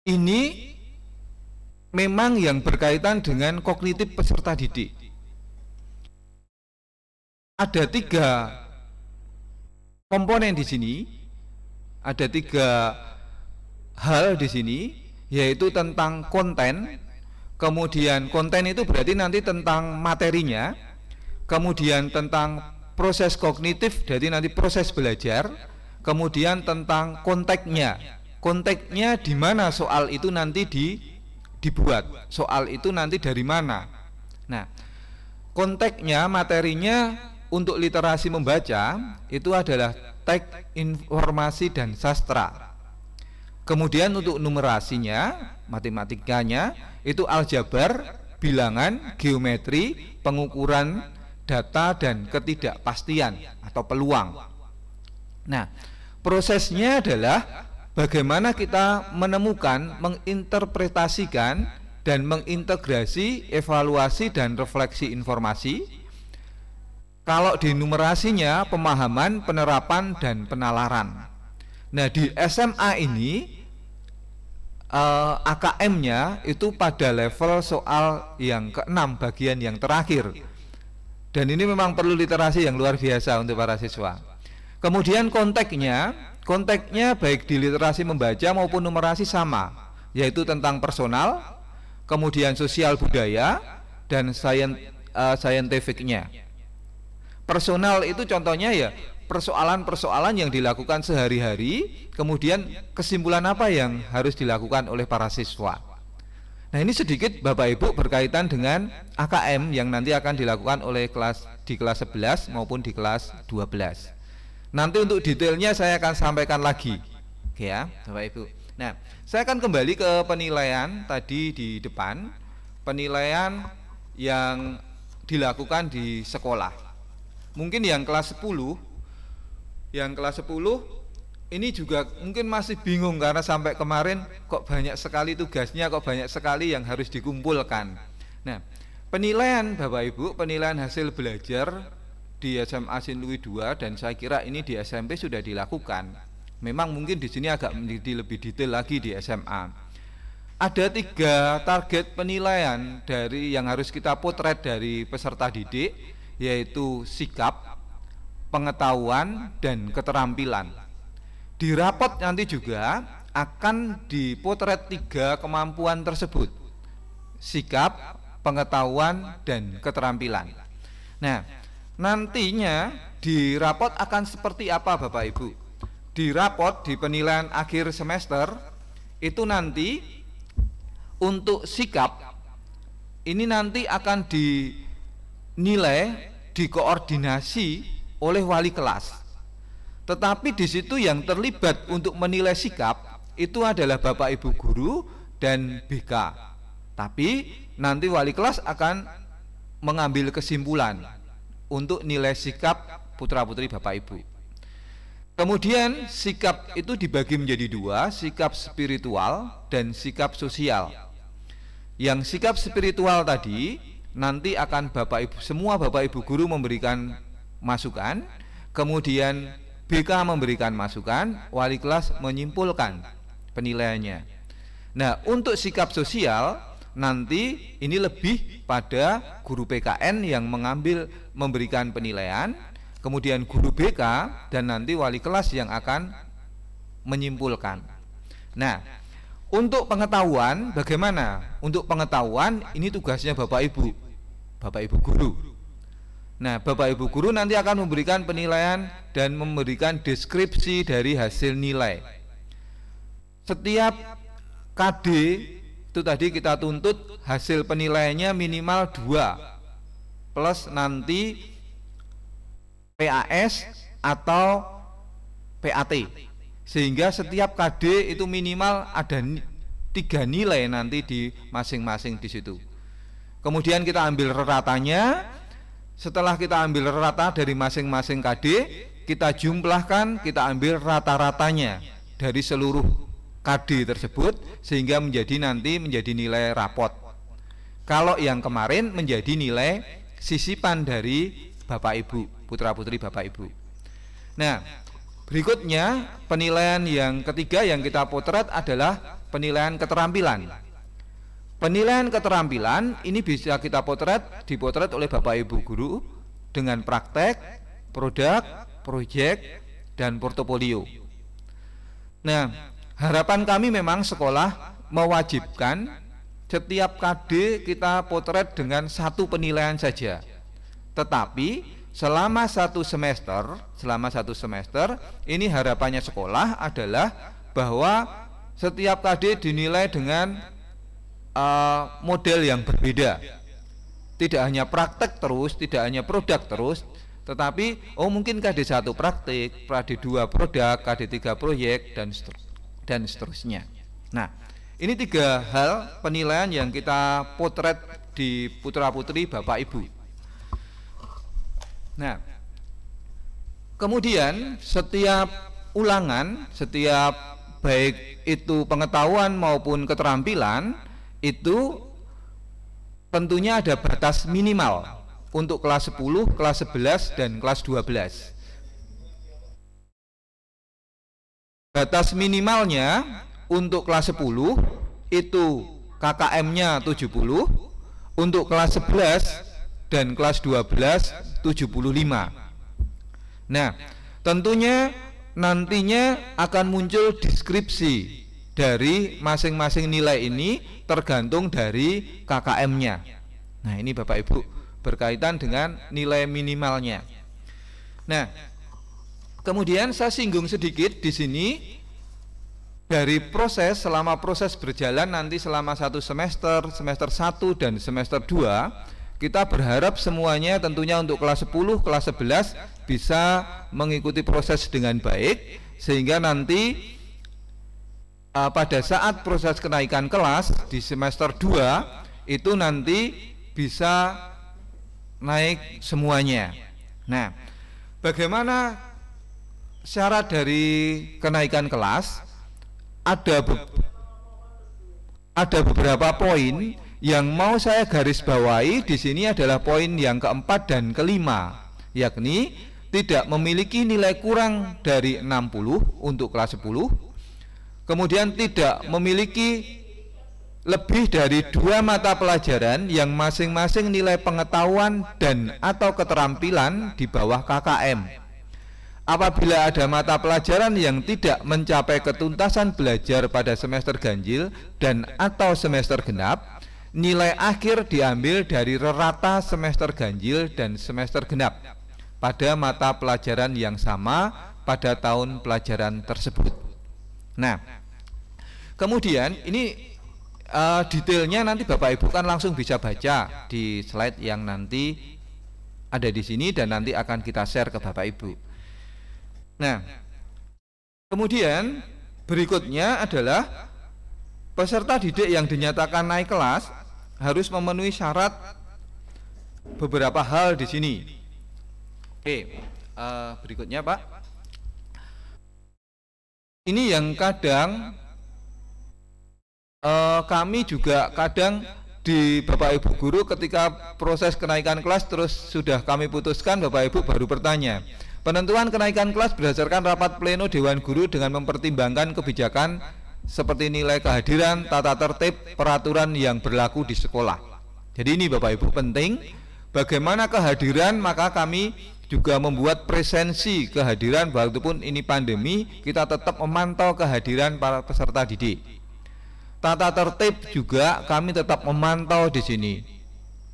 Ini memang yang berkaitan dengan kognitif peserta didik. Ada 3 komponen di sini, ada 3 hal di sini, yaitu tentang konten. Kemudian konten itu berarti nanti tentang materinya, kemudian tentang proses kognitif, jadi nanti proses belajar, kemudian tentang konteksnya di mana soal itu nanti dibuat, soal itu nanti dari mana. Nah, konteksnya, materinya untuk literasi membaca itu adalah teks, informasi dan sastra. Kemudian untuk numerasinya, matematikanya itu aljabar, bilangan, geometri, pengukuran data dan ketidakpastian atau peluang. Nah, prosesnya adalah bagaimana kita menemukan, menginterpretasikan dan mengintegrasi evaluasi dan refleksi informasi. Kalau di numerasinya pemahaman, penerapan dan penalaran. Nah, di SMA ini AKM-nya itu pada level soal yang ke-6, bagian yang terakhir. Dan ini memang perlu literasi yang luar biasa untuk para siswa. Kemudian konteksnya baik di literasi membaca maupun numerasi sama, yaitu tentang personal, kemudian sosial budaya, dan saintifiknya. Personal itu contohnya ya persoalan-persoalan yang dilakukan sehari-hari, kemudian kesimpulan apa yang harus dilakukan oleh para siswa. Nah, ini sedikit Bapak Ibu berkaitan dengan AKM yang nanti akan dilakukan oleh di kelas 11 maupun di kelas 12. Nanti untuk detailnya saya akan sampaikan lagi. Oke ya, Bapak Ibu. Nah, saya akan kembali ke penilaian tadi di depan. Penilaian yang dilakukan di sekolah. Mungkin yang kelas 10 ini juga mungkin masih bingung karena sampai kemarin kok banyak sekali tugasnya, kok banyak sekali yang harus dikumpulkan. Nah, penilaian Bapak Ibu, penilaian hasil belajar di SMA Sinlui 2 dan saya kira ini di SMP sudah dilakukan. Memang mungkin di sini agak lebih detail lagi di SMA. Ada 3 target penilaian dari yang harus kita potret dari peserta didik, yaitu sikap, pengetahuan dan keterampilan. Di rapot nanti juga akan dipotret 3 kemampuan tersebut: sikap, pengetahuan, dan keterampilan. Nah, nantinya di rapot akan seperti apa Bapak Ibu? Di rapot, di penilaian akhir semester itu nanti untuk sikap ini nanti akan dinilai, dikoordinasi oleh wali kelas. Tetapi di situ yang terlibat untuk menilai sikap itu adalah Bapak Ibu guru dan BK. Tapi nanti wali kelas akan mengambil kesimpulan untuk nilai sikap putra-putri Bapak Ibu. Kemudian sikap itu dibagi menjadi dua, sikap spiritual dan sikap sosial. Yang sikap spiritual tadi nanti akan Bapak Ibu, semua Bapak Ibu guru memberikan masukan, kemudian BK memberikan masukan, wali kelas menyimpulkan penilaiannya. Nah, untuk sikap sosial nanti ini lebih pada guru PKN yang memberikan penilaian, kemudian guru BK dan nanti wali kelas yang akan menyimpulkan. Nah, untuk pengetahuan bagaimana? Untuk pengetahuan ini tugasnya Bapak Ibu guru. Nah, Bapak Ibu guru nanti akan memberikan penilaian dan memberikan deskripsi dari hasil nilai. Setiap KD itu tadi kita tuntut hasil penilaiannya minimal 2 plus nanti PAS atau PAT, sehingga setiap KD itu minimal ada 3 nilai nanti di masing-masing di situ. Kemudian kita ambil reratanya. Setelah kita ambil rata dari masing-masing KD, kita jumlahkan, kita ambil rata-ratanya dari seluruh KD tersebut sehingga menjadi nilai rapot. Kalau yang kemarin menjadi nilai sisipan dari Bapak Ibu, putra-putri Bapak Ibu. Nah, berikutnya penilaian yang ketiga yang kita potret adalah penilaian keterampilan. Penilaian keterampilan ini bisa kita dipotret oleh Bapak Ibu guru dengan praktek, produk, proyek, dan portofolio. Nah, harapan kami memang sekolah mewajibkan setiap KD kita potret dengan 1 penilaian saja. Tetapi selama satu semester ini harapannya sekolah adalah bahwa setiap KD dinilai dengan model yang berbeda. Tidak hanya praktek terus, tidak hanya produk terus, tetapi mungkin KD 1 praktek, KD 2 produk, KD 3 proyek, dan seterusnya. Nah, ini 3 hal penilaian yang kita potret di putra-putri Bapak Ibu. Nah, kemudian setiap ulangan, setiap baik itu pengetahuan maupun keterampilan, itu tentunya ada batas minimal untuk kelas 10, kelas 11, dan kelas 12. Batas minimalnya untuk kelas 10 itu KKM-nya 70, untuk kelas 11 dan kelas 12 75. Nah, tentunya nantinya akan muncul deskripsi dari masing-masing nilai ini tergantung dari KKM-nya. Nah, ini Bapak Ibu berkaitan dengan nilai minimalnya. Nah, kemudian saya singgung sedikit di sini dari proses, selama proses berjalan nanti selama 1 semester 1 dan semester 2, kita berharap semuanya tentunya untuk kelas 10, kelas 11 bisa mengikuti proses dengan baik sehingga nanti pada saat proses kenaikan kelas di semester 2 itu nanti bisa naik semuanya. Nah, bagaimana syarat dari kenaikan kelas? Ada beberapa poin yang mau saya garis bawahi di sini adalah poin yang keempat dan kelima, yakni tidak memiliki nilai kurang dari 60 untuk kelas 10. Kemudian tidak memiliki lebih dari 2 mata pelajaran yang masing-masing nilai pengetahuan dan atau keterampilan di bawah KKM. Apabila ada mata pelajaran yang tidak mencapai ketuntasan belajar pada semester ganjil dan atau semester genap, nilai akhir diambil dari rata semester ganjil dan semester genap pada mata pelajaran yang sama pada tahun pelajaran tersebut. Nah, kemudian ini detailnya nanti Bapak Ibu kan langsung bisa baca di slide yang nanti ada di sini dan nanti akan kita share ke Bapak Ibu. Nah, kemudian berikutnya adalah peserta didik yang dinyatakan naik kelas harus memenuhi syarat beberapa hal di sini. Oke, berikutnya Pak. Ini yang kadang kami juga kadang di Bapak Ibu guru ketika proses kenaikan kelas terus sudah kami putuskan, Bapak Ibu baru bertanya. Penentuan kenaikan kelas berdasarkan rapat pleno Dewan Guru dengan mempertimbangkan kebijakan seperti nilai kehadiran, tata tertib, peraturan yang berlaku di sekolah. Jadi ini Bapak Ibu penting, bagaimana kehadiran, maka kami juga membuat presensi kehadiran walaupun ini pandemi, kita tetap memantau kehadiran para peserta didik. Tata tertib juga kami tetap memantau di sini.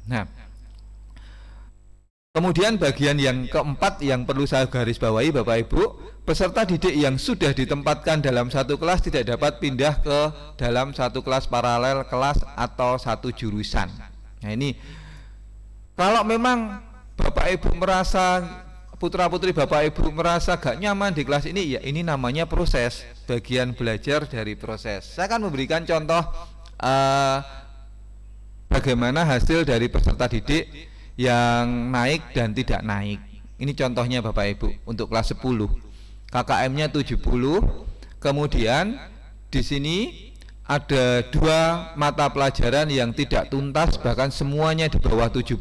Nah, kemudian bagian yang keempat yang perlu saya garis bawahi Bapak Ibu, peserta didik yang sudah ditempatkan dalam satu kelas tidak dapat pindah ke dalam satu kelas paralel kelas atau satu jurusan. Nah ini, kalau memang Bapak Ibu merasa, putra-putri Bapak Ibu merasa gak nyaman di kelas ini, ya ini namanya proses, bagian belajar dari proses. Saya akan memberikan contoh bagaimana hasil dari peserta didik yang naik dan tidak naik. Ini contohnya Bapak Ibu untuk kelas 10, KKM-nya 70. Kemudian di sini ada 2 mata pelajaran yang tidak tuntas, bahkan semuanya di bawah 70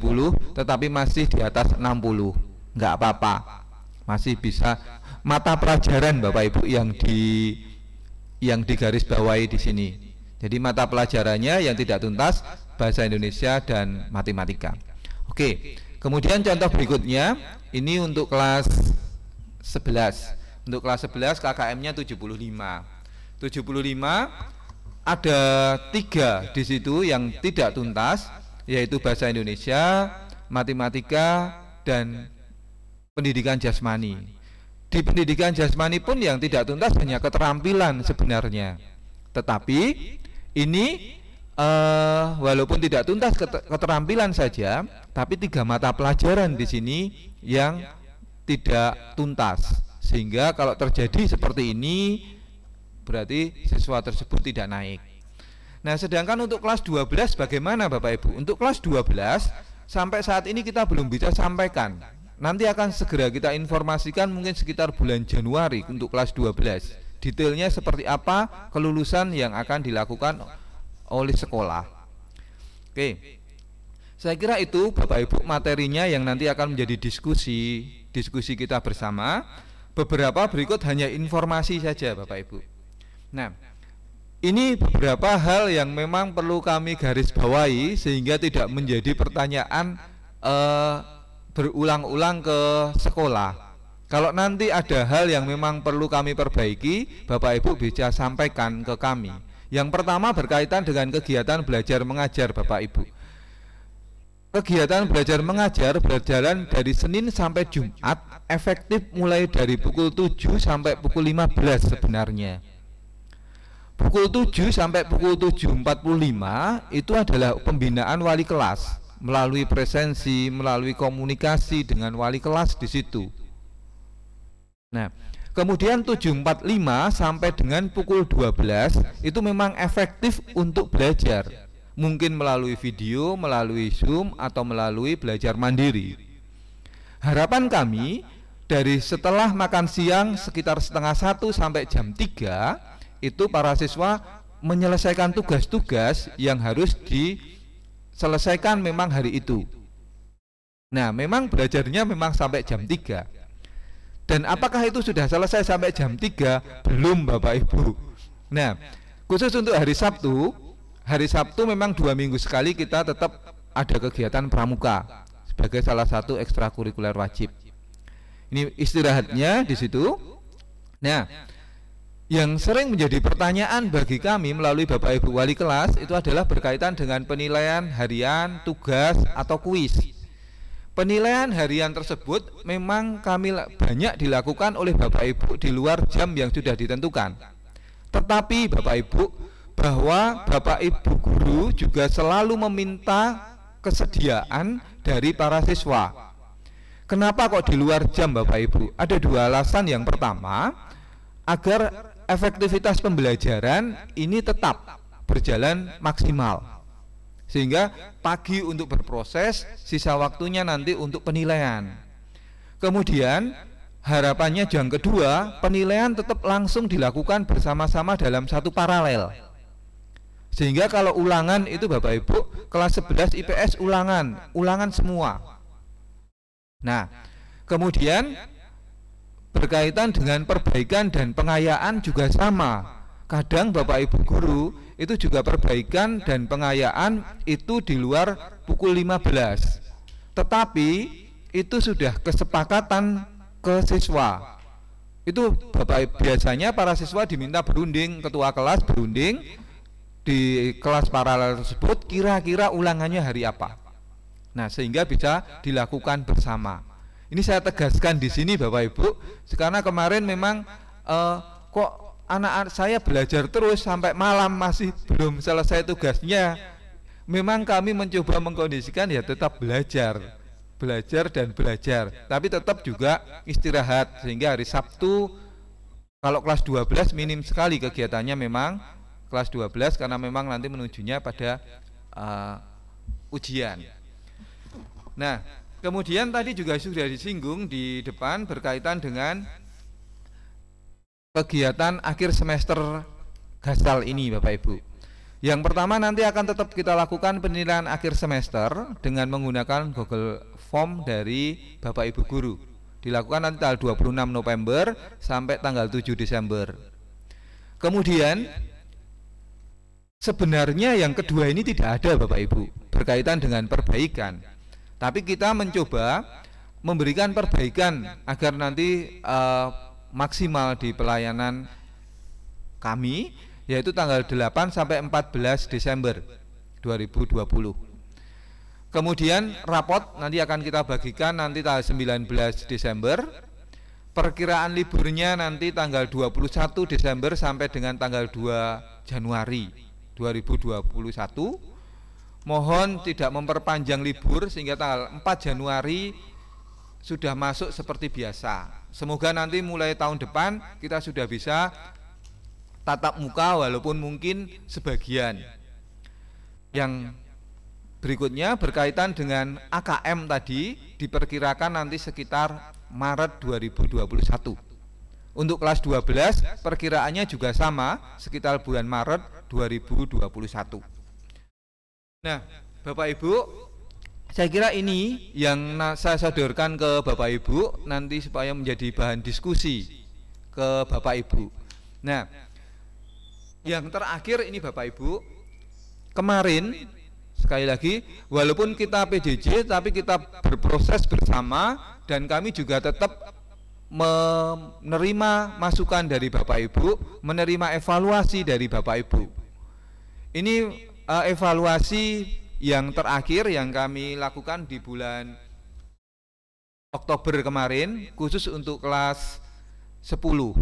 tetapi masih di atas 60. Enggak apa-apa, masih bisa mata pelajaran Bapak Ibu yang digaris bawahi di sini. Jadi mata pelajarannya yang tidak tuntas bahasa Indonesia dan matematika. Oke, kemudian contoh berikutnya ini untuk kelas 11. Untuk kelas 11 KKM-nya 75. 75 ada 3 di situ yang tidak tuntas, yaitu bahasa Indonesia, matematika, dan pendidikan jasmani. Di pendidikan jasmani pun yang tidak tuntas hanya keterampilan sebenarnya. Tetapi ini walaupun tidak tuntas keterampilan saja, tapi 3 mata pelajaran di sini yang tidak tuntas. Sehingga kalau terjadi seperti ini berarti siswa tersebut tidak naik. Nah, sedangkan untuk kelas 12 bagaimana Bapak Ibu? Untuk kelas 12 sampai saat ini kita belum bisa sampaikan. Nanti akan segera kita informasikan mungkin sekitar bulan Januari untuk kelas 12. Detailnya seperti apa kelulusan yang akan dilakukan oleh sekolah. Oke. Saya kira itu Bapak Ibu materinya yang nanti akan menjadi diskusi kita bersama. Beberapa berikut hanya informasi saja Bapak Ibu. Nah, ini beberapa hal yang memang perlu kami garis bawahi sehingga tidak menjadi pertanyaan berulang-ulang ke sekolah. Kalau nanti ada hal yang memang perlu kami perbaiki, Bapak Ibu bisa sampaikan ke kami. Yang pertama berkaitan dengan kegiatan belajar mengajar Bapak Ibu. Kegiatan belajar mengajar berjalan dari Senin sampai Jumat, efektif mulai dari pukul 7 sampai pukul 15 sebenarnya. Pukul 7 sampai pukul 7.45 itu adalah pembinaan wali kelas melalui presensi, melalui komunikasi dengan wali kelas di situ. Nah, kemudian 7.45 sampai dengan pukul 12 itu memang efektif untuk belajar. Mungkin melalui video, melalui Zoom, atau melalui belajar mandiri. Harapan kami dari setelah makan siang sekitar setengah 1 sampai jam 3 itu para siswa menyelesaikan tugas-tugas yang harus diselesaikan memang hari itu. Nah, memang belajarnya memang sampai jam 3. Dan apakah itu sudah selesai sampai jam 3? Belum Bapak Ibu. Nah, khusus untuk hari Sabtu memang 2 minggu sekali kita tetap ada kegiatan pramuka sebagai salah satu ekstrakurikuler wajib. Ini istirahatnya di situ. Nah, yang sering menjadi pertanyaan bagi kami melalui Bapak Ibu wali kelas itu adalah berkaitan dengan penilaian harian, tugas, atau kuis. Penilaian harian tersebut memang kami banyak dilakukan oleh Bapak Ibu di luar jam yang sudah ditentukan. Tetapi Bapak Ibu, bahwa Bapak Ibu guru juga selalu meminta kesediaan dari para siswa. Kenapa kok di luar jam Bapak Ibu? Ada dua alasan. Yang pertama, agar efektivitas pembelajaran ini tetap berjalan maksimal, sehingga pagi untuk berproses, sisa waktunya nanti untuk penilaian. Kemudian harapannya yang kedua, penilaian tetap langsung dilakukan bersama-sama dalam satu paralel, sehingga kalau ulangan itu Bapak Ibu kelas 11 IPS ulangan semua. Nah, kemudian berkaitan dengan perbaikan dan pengayaan juga sama. Kadang Bapak Ibu guru itu juga perbaikan dan pengayaan itu di luar pukul 15. Tetapi itu sudah kesepakatan ke siswa. Itu Bapak biasanya para siswa diminta berunding, ketua kelas berunding di kelas paralel tersebut kira-kira ulangannya hari apa. Nah, sehingga bisa dilakukan bersama. Ini saya tegaskan di sini Bapak Ibu, karena kemarin memang kok anak-anak saya belajar terus sampai malam masih belum selesai tugasnya. Memang kami mencoba mengkondisikan ya tetap belajar dan belajar, tapi tetap juga istirahat, sehingga hari Sabtu kalau kelas 12 minim sekali kegiatannya, memang kelas 12 karena memang nanti menujunya pada ujian. Nah, kemudian tadi juga sudah disinggung di depan berkaitan dengan kegiatan akhir semester Gasal ini Bapak Ibu. Yang pertama, nanti akan tetap kita lakukan penilaian akhir semester dengan menggunakan Google Form dari Bapak Ibu guru. Dilakukan nanti tanggal 26 November sampai tanggal 7 Desember. Kemudian sebenarnya yang kedua ini tidak ada Bapak Ibu berkaitan dengan perbaikan. Tapi kita mencoba memberikan perbaikan agar nanti maksimal di pelayanan kami, yaitu tanggal 8 sampai 14 Desember 2020. Kemudian rapot nanti akan kita bagikan nanti tanggal 19 Desember. Perkiraan liburnya nanti tanggal 21 Desember sampai dengan tanggal 2 Januari 2021. Mohon tidak memperpanjang libur sehingga tanggal 4 Januari sudah masuk seperti biasa. Semoga nanti mulai tahun depan kita sudah bisa tatap muka walaupun mungkin sebagian. Yang berikutnya berkaitan dengan AKM tadi, diperkirakan nanti sekitar Maret 2021. Untuk kelas 12 perkiraannya juga sama, sekitar bulan Maret 2021. Nah, Bapak Ibu, saya kira ini yang saya sodorkan ke Bapak Ibu nanti supaya menjadi bahan diskusi ke Bapak Ibu. Nah, yang terakhir ini Bapak Ibu, kemarin sekali lagi walaupun kita PJJ tapi kita berproses bersama, dan kami juga tetap menerima masukan dari Bapak Ibu, menerima evaluasi dari Bapak Ibu. Ini evaluasi yang terakhir yang kami lakukan di bulan Oktober kemarin, khusus untuk kelas 10.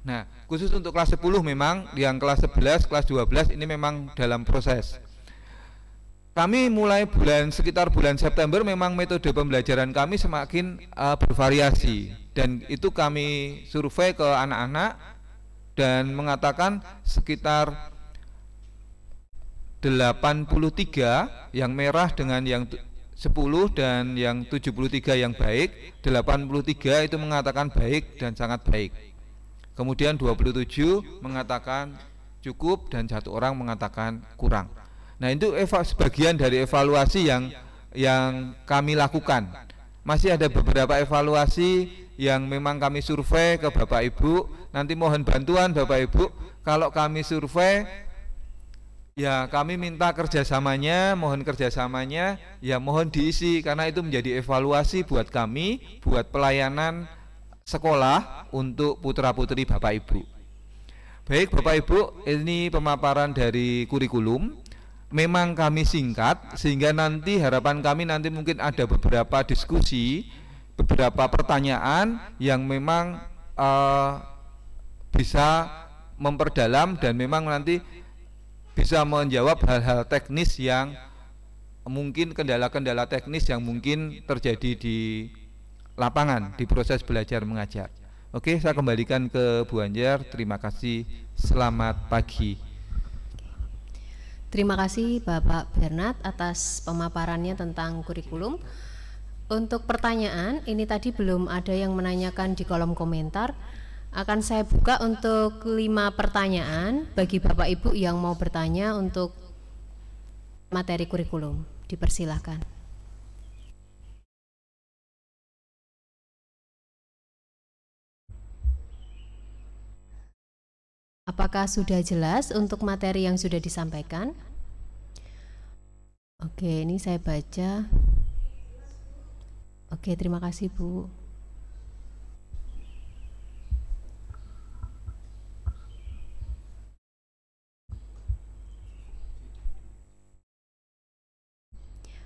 Nah, khusus untuk kelas 10 memang, yang kelas 11, kelas 12 ini memang dalam proses. Kami mulai sekitar bulan September memang metode pembelajaran kami semakin bervariasi, dan itu kami survei ke anak-anak dan mengatakan sekitar 83 yang merah dengan yang 10 dan yang 73 yang baik. 83 itu mengatakan baik dan sangat baik. Kemudian 27 mengatakan cukup dan 1 orang mengatakan kurang. Nah, itu sebagian dari evaluasi yang kami lakukan. Masih ada beberapa evaluasi yang memang kami survei ke Bapak Ibu. Nanti mohon bantuan Bapak Ibu, kalau kami survei ya kami minta kerjasamanya, mohon kerjasamanya, ya mohon diisi, karena itu menjadi evaluasi buat kami, buat pelayanan sekolah untuk putra-putri Bapak Ibu. Baik Bapak Ibu, ini pemaparan dari kurikulum. Memang kami singkat, sehingga nanti harapan kami nanti mungkin ada beberapa diskusi, beberapa pertanyaan yang memang bisa memperdalam, dan memang nanti bisa menjawab hal-hal teknis yang mungkin kendala-kendala teknis yang mungkin terjadi di lapangan di proses belajar mengajar. Oke, saya kembalikan ke Bu Anjar. Terima kasih. Selamat pagi. Terima kasih Bapak Bernard atas pemaparannya tentang kurikulum. Untuk pertanyaan, ini tadi belum ada yang menanyakan di kolom komentar. Akan saya buka untuk 5 pertanyaan bagi Bapak Ibu yang mau bertanya untuk materi kurikulum. Dipersilahkan. Apakah sudah jelas untuk materi yang sudah disampaikan? Oke, ini saya baca. Oke, terima kasih Bu.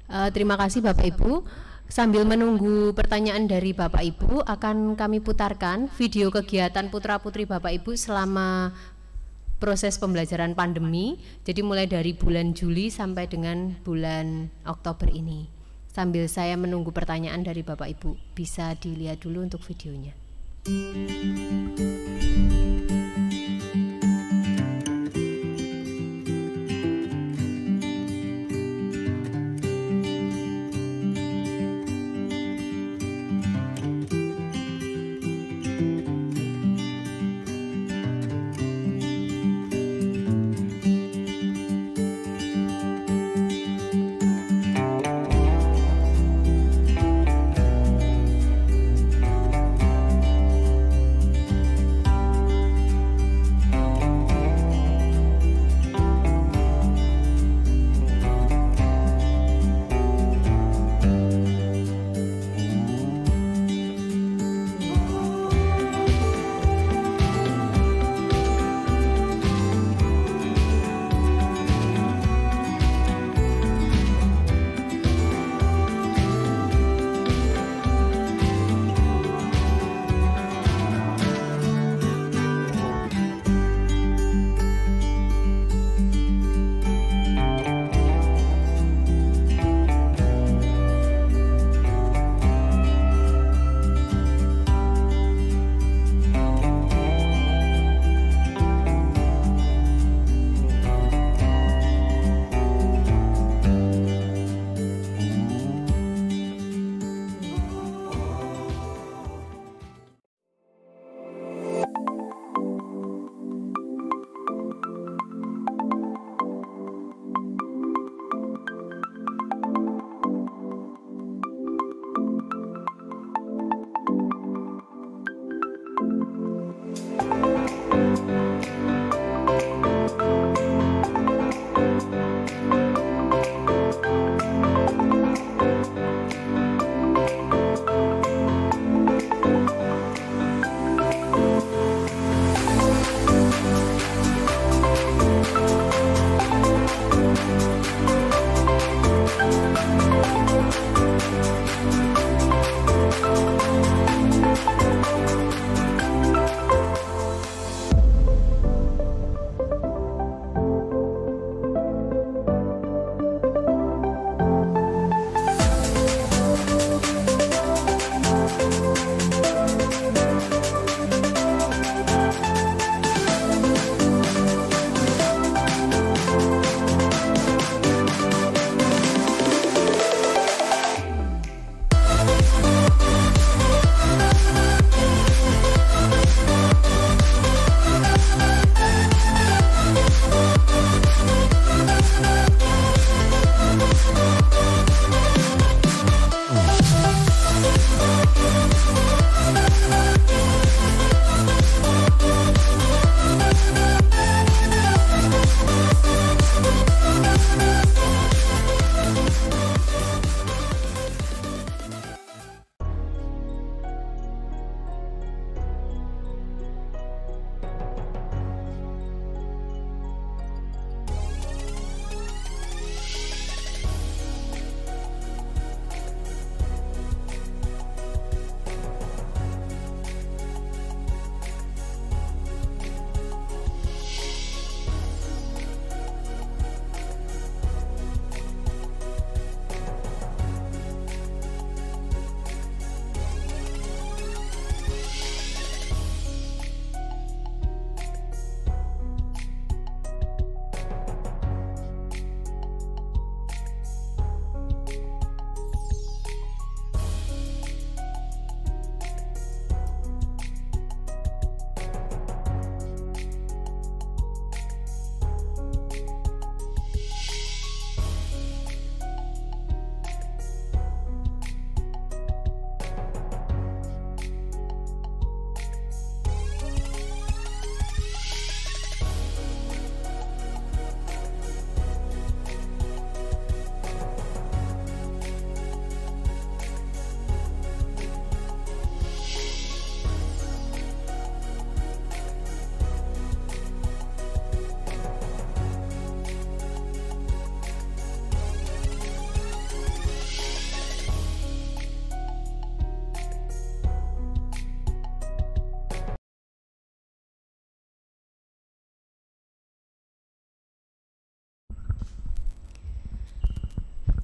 Terima kasih Bapak Ibu. Sambil menunggu pertanyaan dari Bapak Ibu, akan kami putarkan video kegiatan putra-putri Bapak Ibu selama proses pembelajaran pandemi. Jadi mulai dari bulan Juli sampai dengan bulan Oktober ini. Sambil saya menunggu pertanyaan dari Bapak Ibu, bisa dilihat dulu untuk videonya.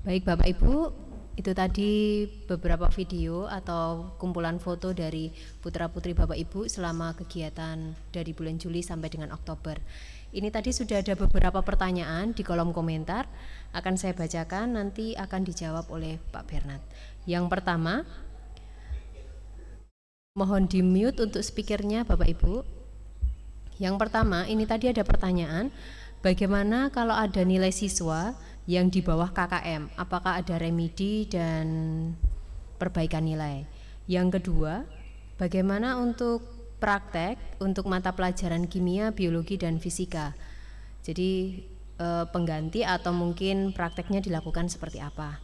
Baik Bapak Ibu, itu tadi beberapa video atau kumpulan foto dari putra-putri Bapak Ibu selama kegiatan dari bulan Juli sampai dengan Oktober. Ini tadi sudah ada beberapa pertanyaan di kolom komentar, akan saya bacakan, nanti akan dijawab oleh Pak Bernard. Yang pertama, mohon di-mute untuk speakernya Bapak Ibu. Yang pertama, ini tadi ada pertanyaan, bagaimana kalau ada nilai siswa yang di bawah KKM, apakah ada remedi dan perbaikan nilai? Yang kedua, bagaimana untuk praktek untuk mata pelajaran kimia, biologi, dan fisika? Jadi pengganti atau mungkin prakteknya dilakukan seperti apa?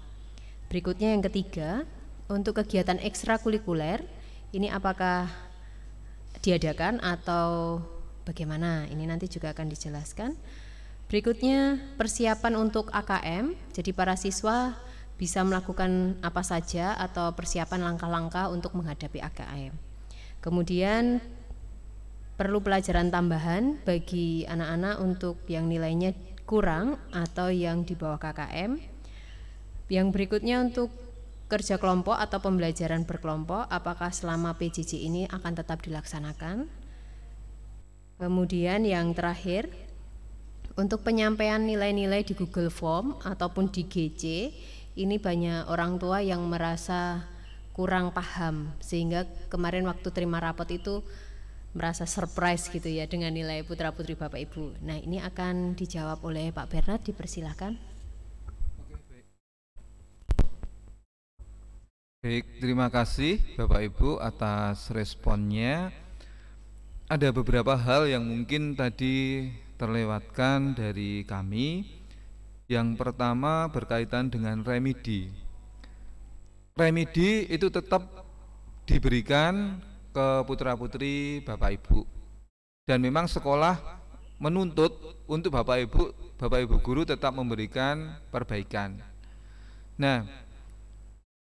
Berikutnya yang ketiga, untuk kegiatan ekstrakurikuler, ini apakah diadakan atau bagaimana? Ini nanti juga akan dijelaskan. Berikutnya persiapan untuk AKM, jadi para siswa bisa melakukan apa saja atau persiapan langkah-langkah untuk menghadapi AKM. Kemudian perlu pelajaran tambahan bagi anak-anak untuk yang nilainya kurang atau yang di bawah KKM. Yang berikutnya untuk kerja kelompok atau pembelajaran berkelompok, apakah selama PJJ ini akan tetap dilaksanakan. Kemudian yang terakhir, untuk penyampaian nilai-nilai di Google Form ataupun di GC, ini banyak orang tua yang merasa kurang paham, sehingga kemarin waktu terima rapot itu merasa surprise gitu ya dengan nilai putra-putri Bapak Ibu. Nah, ini akan dijawab oleh Pak Bernard, dipersilahkan. Baik, terima kasih Bapak Ibu atas responnya. Ada beberapa hal yang mungkin tadi terlewatkan dari kami. Yang pertama berkaitan dengan remedi. Remedi itu tetap diberikan ke putra-putri Bapak Ibu. Dan memang sekolah menuntut untuk Bapak Ibu guru tetap memberikan perbaikan. Nah,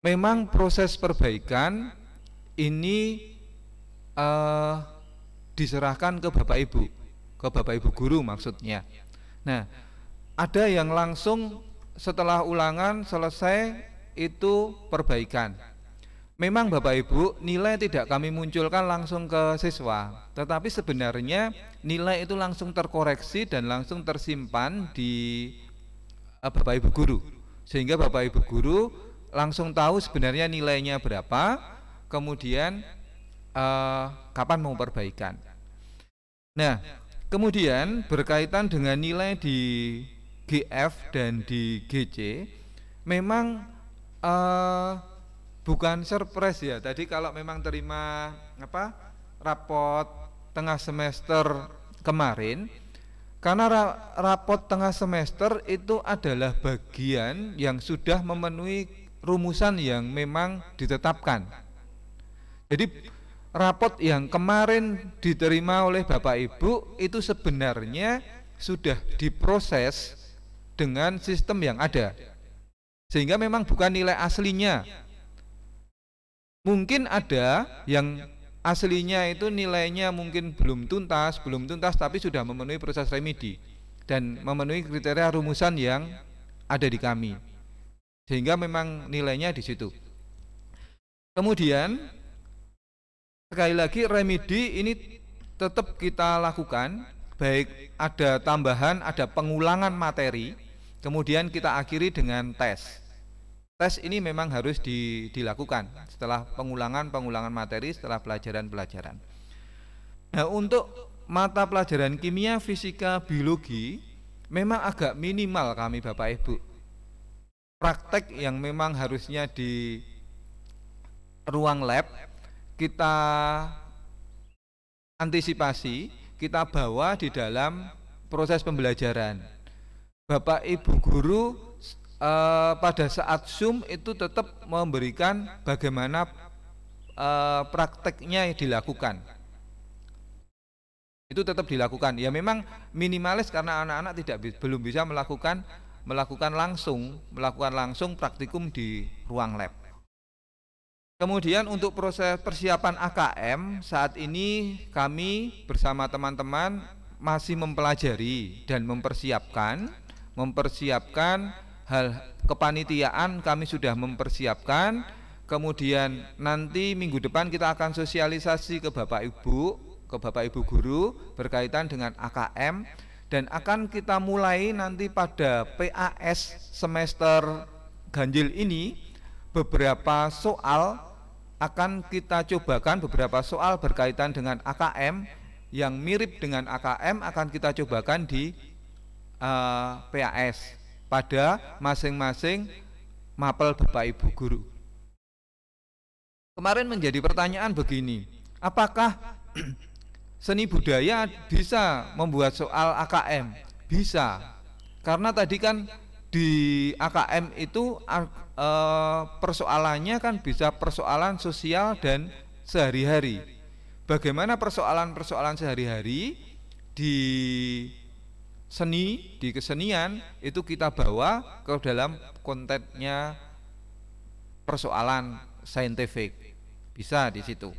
memang proses perbaikan ini diserahkan ke Bapak Ibu guru maksudnya. Nah, ada yang langsung setelah ulangan selesai itu perbaikan. Memang Bapak Ibu, nilai tidak kami munculkan langsung ke siswa, tetapi sebenarnya nilai itu langsung terkoreksi dan langsung tersimpan di Bapak Ibu guru, sehingga Bapak Ibu guru langsung tahu sebenarnya nilainya berapa, kemudian kapan mau perbaikan. Nah, kemudian berkaitan dengan nilai di GF dan di GC, memang bukan surprise ya. Tadi kalau memang terima rapot tengah semester kemarin, karena rapot tengah semester itu adalah bagian yang sudah memenuhi rumusan yang memang ditetapkan. Jadi rapot yang kemarin diterima oleh Bapak Ibu itu sebenarnya sudah diproses dengan sistem yang ada, sehingga memang bukan nilai aslinya. Mungkin ada yang aslinya itu nilainya mungkin belum tuntas tapi sudah memenuhi proses remedi dan memenuhi kriteria rumusan yang ada di kami, sehingga memang nilainya di situ. Kemudian sekali lagi remedi ini tetap kita lakukan, baik ada tambahan, ada pengulangan materi, kemudian kita akhiri dengan tes. Tes ini memang harus dilakukan setelah pengulangan materi, setelah pelajaran-pelajaran. Nah, untuk mata pelajaran kimia, fisika, biologi memang agak minimal kami Bapak Ibu. Praktek yang memang harusnya di ruang lab kita antisipasi, kita bawa di dalam proses pembelajaran. Bapak Ibu guru pada saat Zoom itu tetap memberikan bagaimana prakteknya dilakukan. Itu tetap dilakukan. Ya memang minimalis karena anak-anak belum bisa melakukan langsung praktikum di ruang lab. Kemudian untuk proses persiapan AKM saat ini kami bersama teman-teman masih mempelajari dan mempersiapkan hal kepanitiaan kami sudah mempersiapkan. Kemudian nanti minggu depan kita akan sosialisasi ke Bapak Ibu guru berkaitan dengan AKM, dan akan kita mulai nanti pada PAS semester ganjil ini beberapa soal akan kita cobakan, beberapa soal berkaitan dengan AKM yang mirip dengan AKM akan kita cobakan di PAS pada masing-masing mapel Bapak Ibu guru. Kemarin menjadi pertanyaan begini, apakah seni budaya bisa membuat soal AKM? Bisa, karena tadi kan di AKM itu persoalannya kan bisa persoalan sosial dan sehari-hari. Bagaimana persoalan-persoalan sehari-hari di seni, di kesenian itu kita bawa ke dalam kontennya persoalan saintifik, bisa di situ.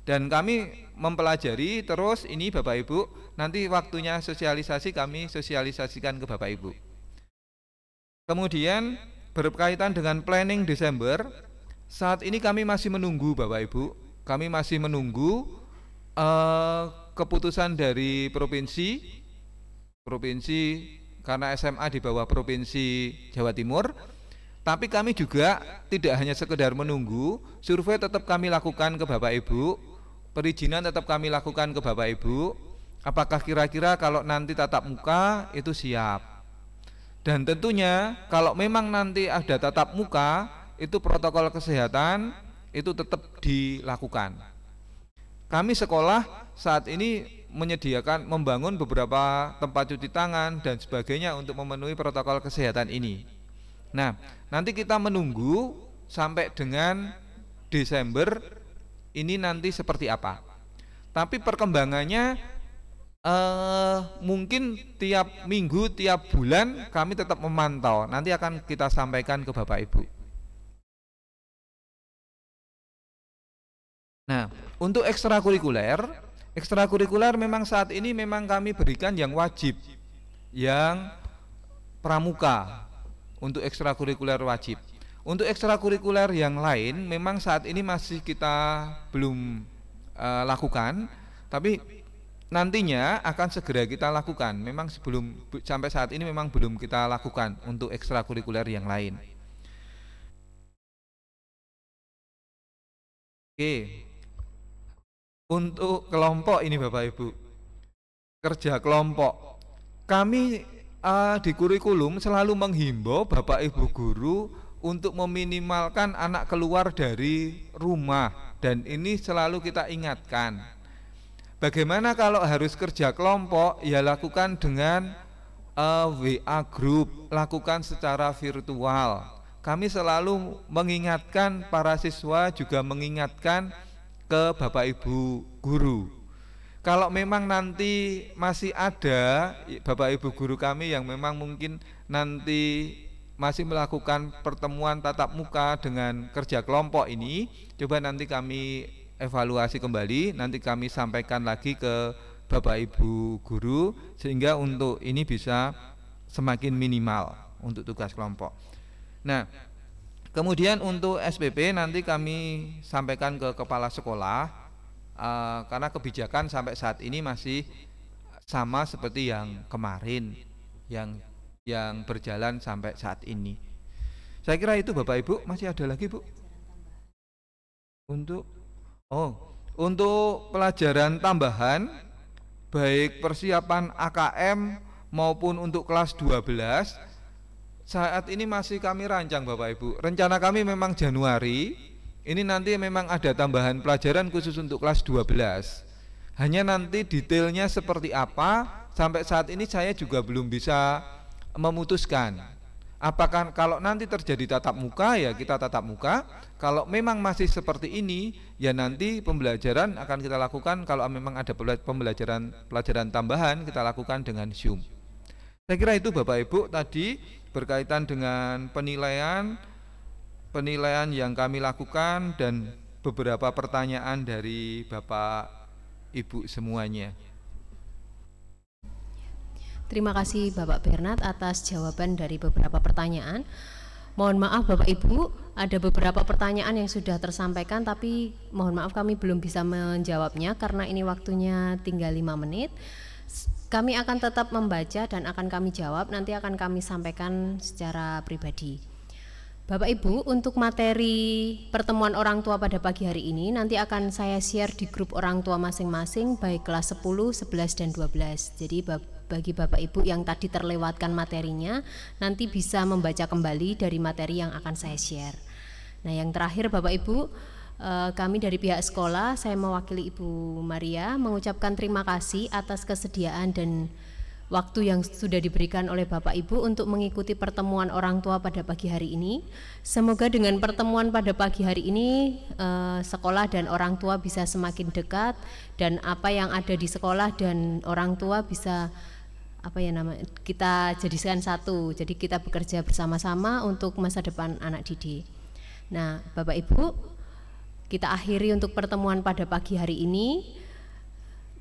Dan kami mempelajari terus ini Bapak Ibu, nanti waktunya sosialisasi kami sosialisasikan ke Bapak Ibu. Kemudian berkaitan dengan planning Desember, saat ini kami masih menunggu Bapak Ibu, kami masih menunggu keputusan dari provinsi karena SMA di bawah Provinsi Jawa Timur. Tapi kami juga tidak hanya sekedar menunggu, survei tetap kami lakukan ke Bapak Ibu, perizinan tetap kami lakukan ke Bapak Ibu, apakah kira-kira kalau nanti tatap muka itu siap. Dan tentunya kalau memang nanti ada tatap muka, itu protokol kesehatan itu tetap dilakukan. Kami sekolah saat ini menyediakan, membangun beberapa tempat cuci tangan dan sebagainya untuk memenuhi protokol kesehatan ini. Nah, nanti kita menunggu sampai dengan Desember ini nanti seperti apa. Tapi perkembangannya mungkin tiap minggu, tiap bulan kami tetap memantau. Nanti akan kita sampaikan ke Bapak Ibu. Nah, untuk ekstrakurikuler memang saat ini memang kami berikan yang wajib, yang pramuka. Untuk ekstrakurikuler wajib. Untuk ekstrakurikuler yang lain memang saat ini masih kita belum lakukan, tapi nantinya akan segera kita lakukan. Memang sampai saat ini memang belum kita lakukan untuk ekstrakurikuler yang lain. Oke. Untuk kelompok ini Bapak Ibu, kerja kelompok, kami di kurikulum selalu menghimbau Bapak Ibu guru untuk meminimalkan anak keluar dari rumah, dan ini selalu kita ingatkan. Bagaimana kalau harus kerja kelompok, ya lakukan dengan WA group, lakukan secara virtual. Kami selalu mengingatkan para siswa, juga mengingatkan ke Bapak Ibu guru. Kalau memang nanti masih ada Bapak Ibu guru kami yang memang mungkin nanti masih melakukan pertemuan tatap muka dengan kerja kelompok ini, coba nanti kami evaluasi kembali, nanti kami sampaikan lagi ke Bapak Ibu guru sehingga untuk ini bisa semakin minimal untuk tugas kelompok. Nah, kemudian untuk SPP nanti kami sampaikan ke kepala sekolah. Karena kebijakan sampai saat ini masih sama seperti yang kemarin yang berjalan sampai saat ini. Saya kira itu Bapak Ibu. Masih ada lagi Bu? Untuk pelajaran tambahan baik persiapan AKM maupun untuk kelas 12 saat ini masih kami rancang Bapak Ibu. Rencana kami memang Januari ini nanti memang ada tambahan pelajaran khusus untuk kelas 12. Hanya nanti detailnya seperti apa sampai saat ini saya juga belum bisa memutuskan. Apakah kalau nanti terjadi tatap muka ya kita tatap muka, kalau memang masih seperti ini ya nanti pembelajaran akan kita lakukan, kalau memang ada pelajaran tambahan kita lakukan dengan Zoom. Saya kira itu Bapak Ibu tadi berkaitan dengan penilaian yang kami lakukan dan beberapa pertanyaan dari Bapak Ibu semuanya. Terima kasih Bapak Bernard atas jawaban dari beberapa pertanyaan. Mohon maaf Bapak Ibu, ada beberapa pertanyaan yang sudah tersampaikan, tapi mohon maaf kami belum bisa menjawabnya karena ini waktunya tinggal 5 menit. Kami akan tetap membaca dan akan kami jawab, nanti akan kami sampaikan secara pribadi. Bapak Ibu, untuk materi pertemuan orang tua pada pagi hari ini nanti akan saya share di grup orang tua masing-masing, baik kelas 10, 11, dan 12. Jadi bagi Bapak Ibu yang tadi terlewatkan materinya, nanti bisa membaca kembali dari materi yang akan saya share. Nah, yang terakhir Bapak Ibu, kami dari pihak sekolah, saya mewakili Ibu Maria mengucapkan terima kasih atas kesediaan dan waktu yang sudah diberikan oleh Bapak Ibu untuk mengikuti pertemuan orang tua pada pagi hari ini. Semoga dengan pertemuan pada pagi hari ini sekolah dan orang tua bisa semakin dekat, dan apa yang ada di sekolah dan orang tua bisa kita jadikan satu. Jadi kita bekerja bersama-sama untuk masa depan anak didik. Nah, Bapak Ibu, kita akhiri untuk pertemuan pada pagi hari ini.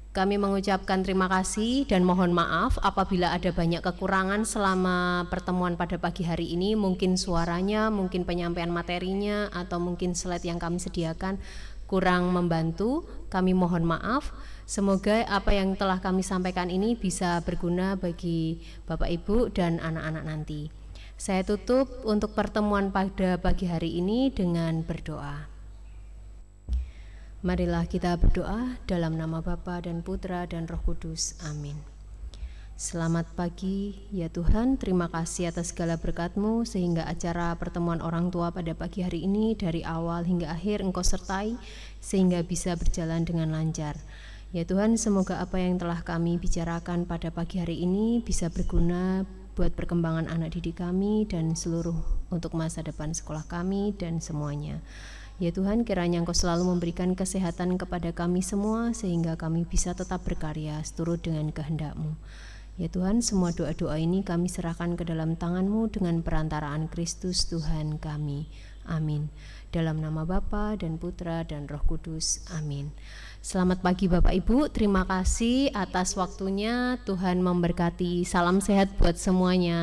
Kami mengucapkan terima kasih dan mohon maaf apabila ada banyak kekurangan selama pertemuan pada pagi hari ini, mungkin suaranya, mungkin penyampaian materinya, atau mungkin slide yang kami sediakan kurang membantu. Kami mohon maaf. Semoga apa yang telah kami sampaikan ini bisa berguna bagi Bapak Ibu dan anak-anak nanti. Saya tutup untuk pertemuan pada pagi hari ini dengan berdoa. Marilah kita berdoa dalam nama Bapa dan Putra dan Roh Kudus. Amin. Selamat pagi ya Tuhan, terima kasih atas segala berkat-Mu sehingga acara pertemuan orang tua pada pagi hari ini dari awal hingga akhir Engkau sertai sehingga bisa berjalan dengan lancar. Ya Tuhan, semoga apa yang telah kami bicarakan pada pagi hari ini bisa berguna buat perkembangan anak didik kami dan seluruh untuk masa depan sekolah kami dan semuanya. Ya Tuhan, kiranya Engkau selalu memberikan kesehatan kepada kami semua sehingga kami bisa tetap berkarya seturut dengan kehendak-Mu. Ya Tuhan, semua doa-doa ini kami serahkan ke dalam tangan-Mu dengan perantaraan Kristus Tuhan kami. Amin. Dalam nama Bapa dan Putra dan Roh Kudus. Amin. Selamat pagi Bapak Ibu, terima kasih atas waktunya. Tuhan memberkati. Salam sehat buat semuanya.